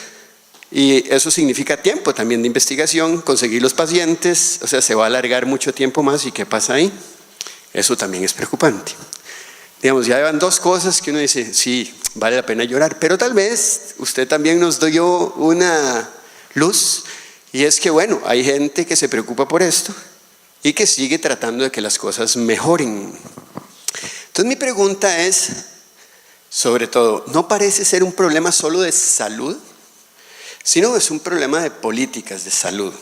y eso significa tiempo también de investigación, conseguir los pacientes, o sea, se va a alargar mucho tiempo más. ¿Y qué pasa ahí? Eso también es preocupante. Digamos, ya van dos cosas que uno dice, sí, vale la pena llorar, pero tal vez usted también nos dio una luz, y es que bueno, hay gente que se preocupa por esto y que sigue tratando de que las cosas mejoren. Entonces mi pregunta es, sobre todo, ¿no parece ser un problema solo de salud? Sino es un problema de políticas de salud.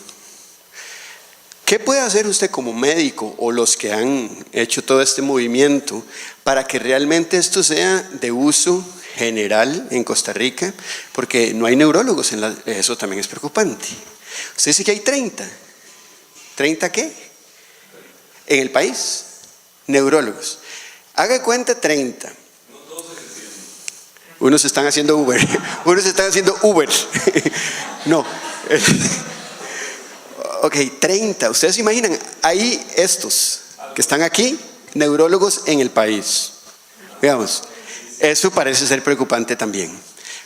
¿Qué puede hacer usted como médico o los que han hecho todo este movimiento para que realmente esto sea de uso general en Costa Rica? Porque no hay neurólogos, eso también es preocupante. Usted dice que hay 30. ¿30 qué? En el país, neurólogos. Haga cuenta 30. Unos están haciendo Uber. Unos están haciendo Uber. No. Ok, 30. Ustedes se imaginan, hay estos que están aquí, neurólogos en el país. Digamos, eso parece ser preocupante también.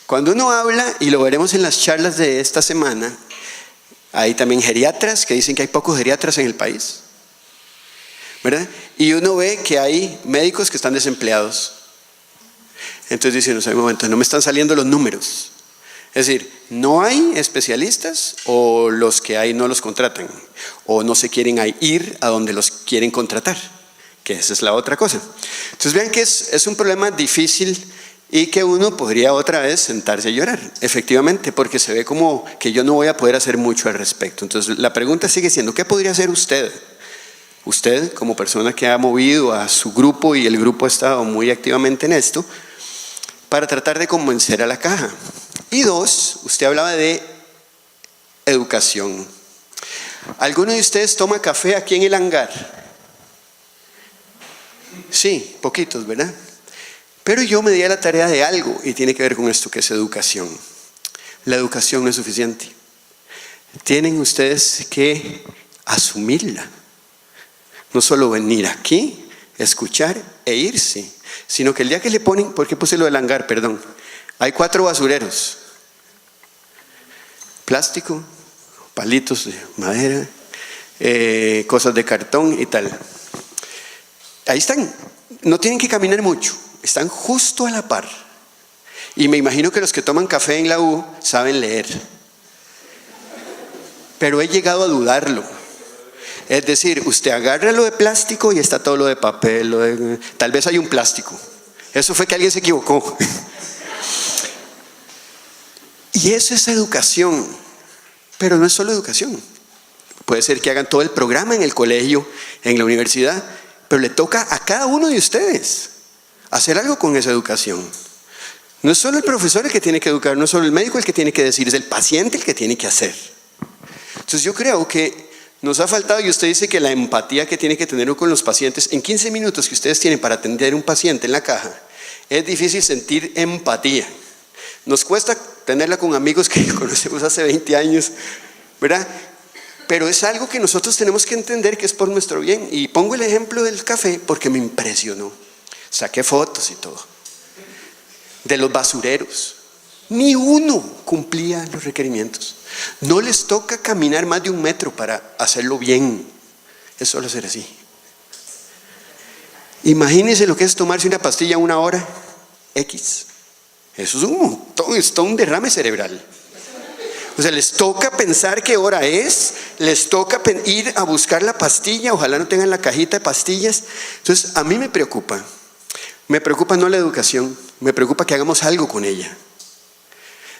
Cuando uno habla, y lo veremos en las charlas de esta semana, hay también geriatras que dicen que hay pocos geriatras en el país, ¿verdad? Y uno ve que hay médicos que están desempleados. Entonces dicen, no sé, un momento, no me están saliendo los números. Es decir, no hay especialistas, o los que hay no los contratan, o no se quieren ir a donde los quieren contratar, que esa es la otra cosa. Entonces vean que es un problema difícil y que uno podría otra vez sentarse a llorar, efectivamente, porque se ve como que yo no voy a poder hacer mucho al respecto. Entonces la pregunta sigue siendo, ¿qué podría hacer usted? Usted, como persona que ha movido a su grupo y el grupo ha estado muy activamente en esto, para tratar de convencer a la caja. Y dos, usted hablaba de educación. ¿Alguno de ustedes toma café aquí en el hangar? Sí, poquitos, ¿verdad? Pero yo me di a la tarea de algo y tiene que ver con esto que es educación. La educación no es suficiente. Tienen ustedes que asumirla. No solo venir aquí, escuchar e irse, sino que el día que le ponen, ¿por qué puse lo del hangar? Perdón. Hay 4 basureros. Plástico, palitos de madera, cosas de cartón y tal. Ahí están. No tienen que caminar mucho. Están justo a la par. Y me imagino que los que toman café en la U saben leer. Pero he llegado a dudarlo. Es decir, usted agarra lo de plástico y está todo lo de papel, tal vez hay un plástico. Eso fue que alguien se equivocó. Y eso es educación, pero no es solo educación. Puede ser que hagan todo el programa en el colegio, en la universidad, pero le toca a cada uno de ustedes hacer algo con esa educación. No es solo el profesor el que tiene que educar, no es solo el médico el que tiene que decir, es el paciente el que tiene que hacer. Entonces yo creo que nos ha faltado, y usted dice que la empatía que tiene que tener con los pacientes, en 15 minutos que ustedes tienen para atender a un paciente en la caja, es difícil sentir empatía. Nos cuesta tenerla con amigos que conocemos hace 20 años, ¿verdad? pero es algo que nosotros tenemos que entender que es por nuestro bien. Y pongo el ejemplo del café porque me impresionó. Saqué fotos y todo. De los basureros. Ni uno cumplía los requerimientos. No les toca caminar más de 1 metro para hacerlo bien. Es solo hacer así. Imagínense lo que es tomarse una pastilla 1 hora X. Eso es un montón, es todo un derrame cerebral. O sea, les toca pensar qué hora es, les toca ir a buscar la pastilla, ojalá no tengan la cajita de pastillas. Entonces, a mí me preocupa no la educación, me preocupa que hagamos algo con ella.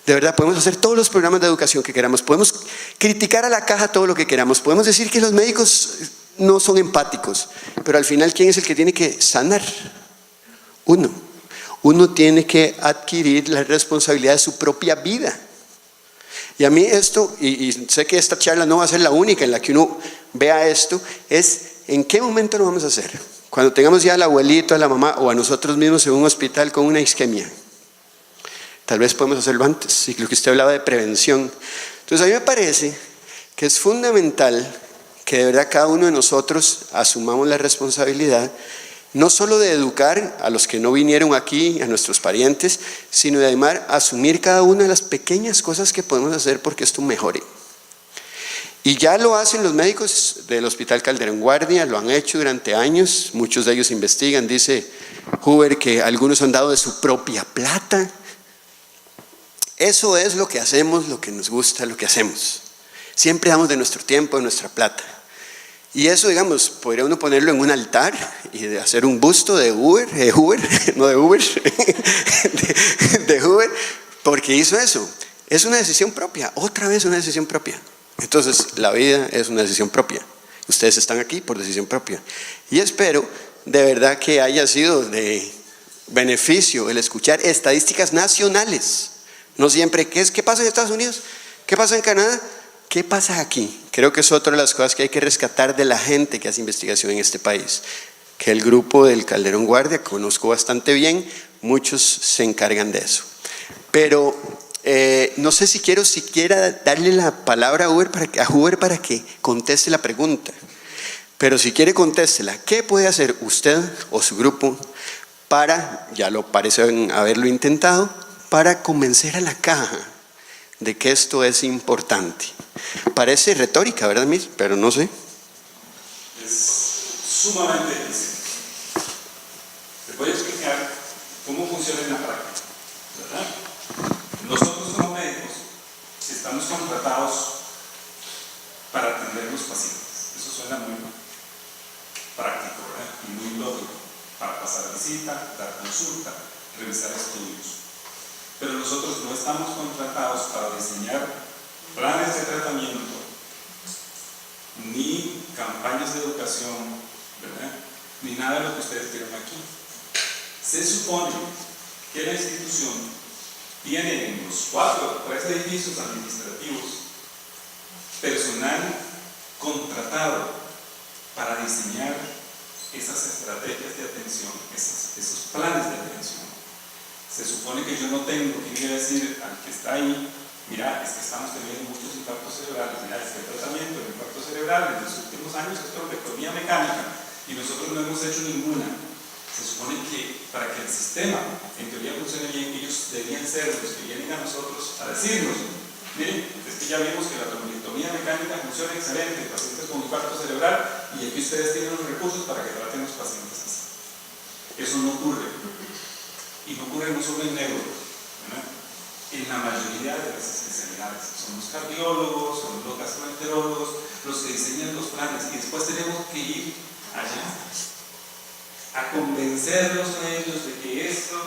De verdad, podemos hacer todos los programas de educación que queramos, podemos criticar a la caja todo lo que queramos, podemos decir que los médicos no son empáticos, pero al final, ¿quién es el que tiene que sanar? Uno tiene que adquirir la responsabilidad de su propia vida. Y a mí esto, y sé que esta charla no va a ser la única en la que uno vea esto, es ¿en qué momento lo vamos a hacer? Cuando tengamos ya al abuelito, a la mamá o a nosotros mismos en un hospital con una isquemia. Tal vez podemos hacerlo antes, y lo que usted hablaba de prevención. Entonces a mí me parece que es fundamental que de verdad cada uno de nosotros asumamos la responsabilidad no solo de educar a los que no vinieron aquí, a nuestros parientes, sino de además asumir cada una de las pequeñas cosas que podemos hacer porque esto mejore. Y ya lo hacen los médicos del Hospital Calderón Guardia, lo han hecho durante años, muchos de ellos investigan, dice Huber que algunos han dado de su propia plata. Eso es lo que hacemos, lo que nos gusta, lo que hacemos. Siempre damos de nuestro tiempo, de nuestra plata. Y eso, digamos, podría uno ponerlo en un altar y de hacer un busto de Huber, no de Uber, de Huber, porque hizo eso. Es una decisión propia, otra vez una decisión propia. Entonces, la vida es una decisión propia. Ustedes están aquí por decisión propia. Y espero, de verdad, que haya sido de beneficio el escuchar estadísticas nacionales. No siempre, ¿qué pasa en Estados Unidos? ¿Qué pasa en Canadá? ¿Qué pasa aquí? Creo que es otra de las cosas que hay que rescatar de la gente que hace investigación en este país. Que el grupo del Calderón Guardia, conozco bastante bien, muchos se encargan de eso. Pero no sé si quiero siquiera darle la palabra a Huber para que conteste la pregunta. Pero si quiere contéstela, ¿qué puede hacer usted o su grupo para, ya lo parecen haberlo intentado, para convencer a la caja de que esto es importante? Parece retórica, ¿verdad, Miss? Pero no sé. Es sumamente difícil. Les voy a explicar cómo funciona en la práctica, ¿verdad? Nosotros como médicos estamos contratados para atender a los pacientes. Eso suena muy práctico, ¿verdad? Y muy lógico. Para pasar visita, dar consulta, revisar estudios. Pero nosotros no estamos contratados para diseñar planes de tratamiento, ni campañas de educación, ¿verdad? Ni nada de lo que ustedes vieron aquí. Se supone que la institución tiene en los 3 edificios administrativos personal contratado para diseñar esas estrategias de atención, esos planes de atención. Se supone que yo no tengo que ir a decir al que está ahí, mira, es que estamos teniendo muchos infartos cerebrales, mira, este tratamiento de infarto cerebral en los últimos años es trombectomía mecánica y nosotros no hemos hecho ninguna. Se supone que para que el sistema en teoría funcione bien, ellos deberían ser los que vienen a nosotros a decirnos, miren, es que ya vimos que la trombectomía mecánica funciona excelente en pacientes con infarto cerebral y aquí ustedes tienen los recursos para que traten los pacientes así. Eso no ocurre. Y no ocurre no solo en neuro, ¿verdad? En la mayoría de las especialidades. Son los cardiólogos, son los gastroenterólogos, los que diseñan los planes y después tenemos que ir allá a convencerlos a ellos de que esto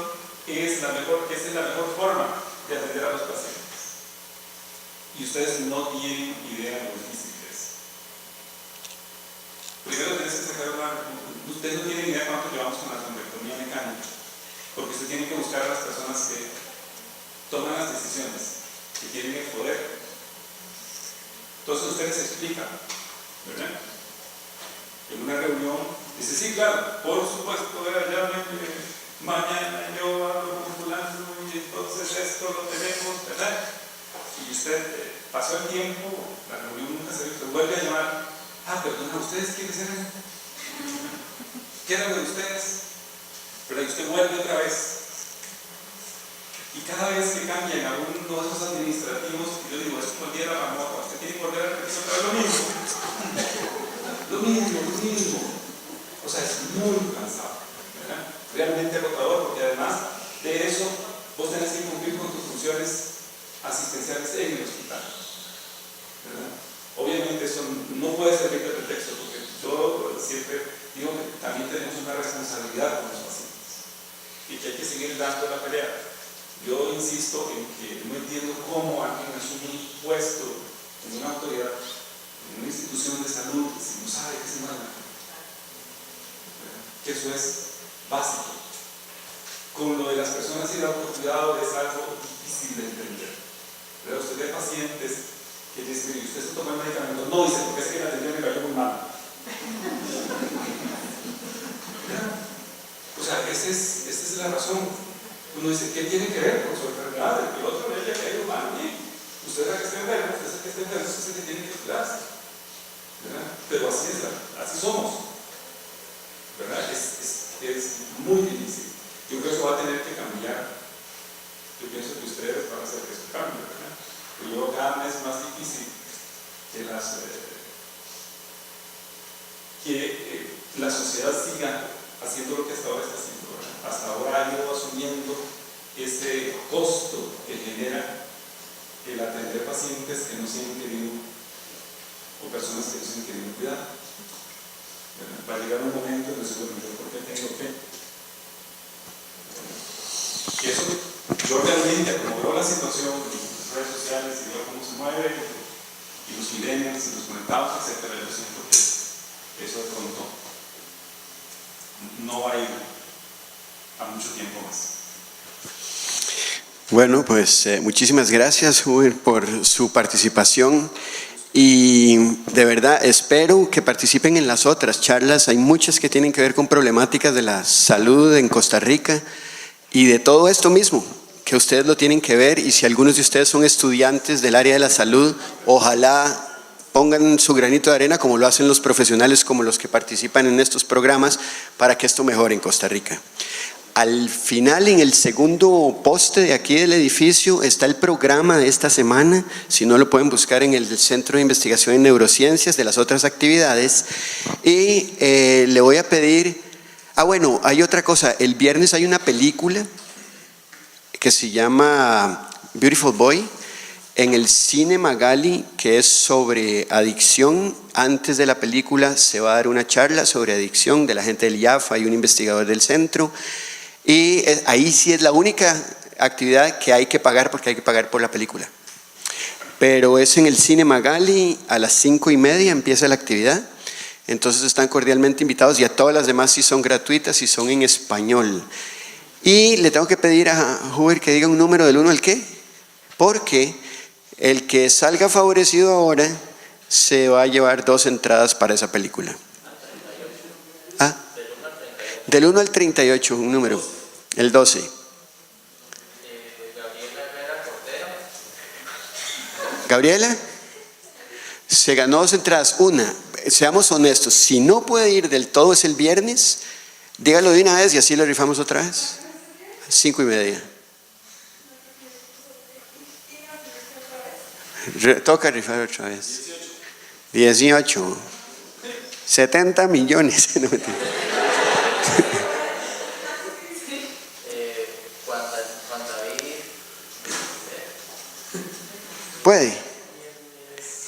es la mejor, que esa es la mejor forma de atender a los pacientes. Y ustedes no tienen idea de lo difícil que es. Primero tienes que sacar ustedes no tienen idea cuánto llevamos con la trombectomía mecánica. Porque usted tiene que buscar a las personas que toman las decisiones, que tienen el poder. Entonces ustedes explican, ¿verdad? En una reunión, dice, sí, claro, por supuesto, mañana yo hablo con fulano y entonces esto lo tenemos, ¿verdad? Y usted pasó el tiempo, la reunión nunca se hizo, vuelve a llamar, perdona, ¿ustedes quiénes eran? ¿Qué eran de ustedes? Pero usted vuelve otra vez. Y cada vez que cambian a uno de esos administrativos, yo digo, es volviera a la moda, usted tiene que volver a repetir otra vez lo mismo. Lo mismo. O sea, es muy cansado, ¿verdad? Realmente agotador, porque además de eso, vos tenés que cumplir con tus funciones asistenciales en el hospital, ¿verdad? Obviamente eso no puede servir de pretexto, porque yo siempre digo que también tenemos una responsabilidad con los pacientes y que hay que seguir dando la pelea. Yo insisto en que no entiendo cómo alguien asume un puesto en una autoridad, en una institución de salud, si no sabe qué se manda, que eso es básico. Con lo de las personas y el autocuidado es algo difícil de entender. Pero usted ve pacientes que dicen, ¿usted se toma el medicamento? No, dice, porque es que la atención me cayó muy mal. O sea, esa es la razón. Uno dice, ¿qué tiene que ver con su enfermedad? El otro le haya caído mal, bien. Usted es la que está enfermo, usted es el que está enfermo, usted es el que tiene que cuidarse. ¿Verdad? Pero así somos. ¿Verdad? Es muy difícil. Yo creo que eso va a tener que cambiar. Yo pienso que ustedes van a hacer que eso cambie, ¿verdad? Pero cada vez es más difícil que la sociedad siga haciendo lo que hasta ahora está haciendo, ¿verdad? Hasta ahora ha ido asumiendo ese costo que genera el atender pacientes que no se han querido, o personas que no se han querido cuidar. Va a llegar un momento en el que ¿por qué tengo que? Y eso, yo realmente, como veo la situación en las redes sociales y veo cómo se mueve, y los millennials, y los conectados, etcétera, yo siento que eso de pronto no va a ir a mucho tiempo más. Bueno, pues muchísimas gracias, Huber, por su participación. Y de verdad espero que participen en las otras charlas. Hay muchas que tienen que ver con problemáticas de la salud en Costa Rica y de todo esto mismo, que ustedes lo tienen que ver. Y si algunos de ustedes son estudiantes del área de la salud, ojalá pongan su granito de arena como lo hacen los profesionales, como los que participan en estos programas, para que esto mejore en Costa Rica. Al final, en el segundo poste de aquí del edificio, está el programa de esta semana. Si no, lo pueden buscar en el Centro de Investigación en Neurociencias, de las otras actividades. Y le voy a pedir, bueno, hay otra cosa. El viernes hay una película que se llama Beautiful Boy en el Cine Magali, que es sobre adicción. Antes de la película se va a dar una charla sobre adicción de la gente del IAF, hay un investigador del centro. Y ahí sí es la única actividad que hay que pagar, porque hay que pagar por la película. Pero es en el Cine Magali, a las 5:30 empieza la actividad. Entonces están cordialmente invitados, y a todas las demás sí son gratuitas y son en español. Y le tengo que pedir a Huber que diga un número del 1 al qué, porque el que salga favorecido ahora se va a llevar 2 entradas para esa película. Del 1 al 38, un número. El 12. Gabriela se ganó 2 entradas. Una, seamos honestos, si no puede ir del todo es el viernes, dígalo de una vez y así lo rifamos otra vez. 5:30. Toca rifar otra vez. 18. 70 millones. ¿Puede?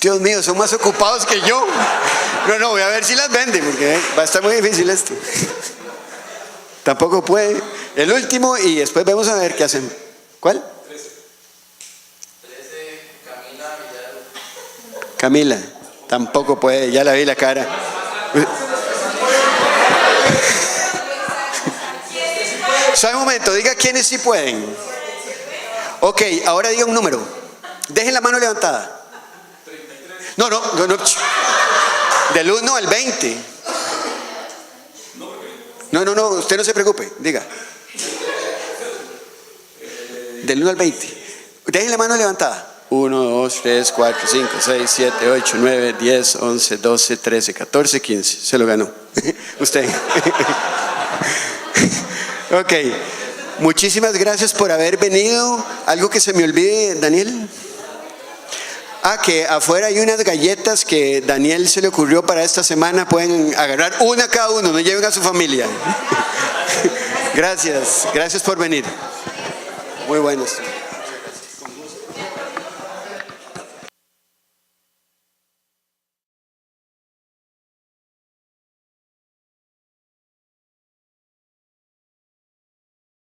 Dios mío, son más ocupados que yo. No, voy a ver si las vende, porque va a estar muy difícil esto. Tampoco puede. El último y después vamos a ver qué hacen. ¿Cuál? 13, Camila Villar. Camila, tampoco puede, ya la vi la cara. ¿Sabe un momento? Diga quiénes sí pueden. Ok, ahora diga un número. Dejen la mano levantada. No. Del 1 al 20. No, usted no se preocupe, diga. Del 1 al 20. Dejen la mano levantada. 1, 2, 3, 4, 5, 6, 7, 8, 9, 10, 11, 12, 13, 14, 15. Se lo ganó. Usted. Ok. Muchísimas gracias por haber venido. ¿Algo que se me olvide, Daniel? Que afuera hay unas galletas que Daniel se le ocurrió para esta semana. Pueden agarrar una cada uno, no lleven a su familia. Gracias por venir. Muy buenos.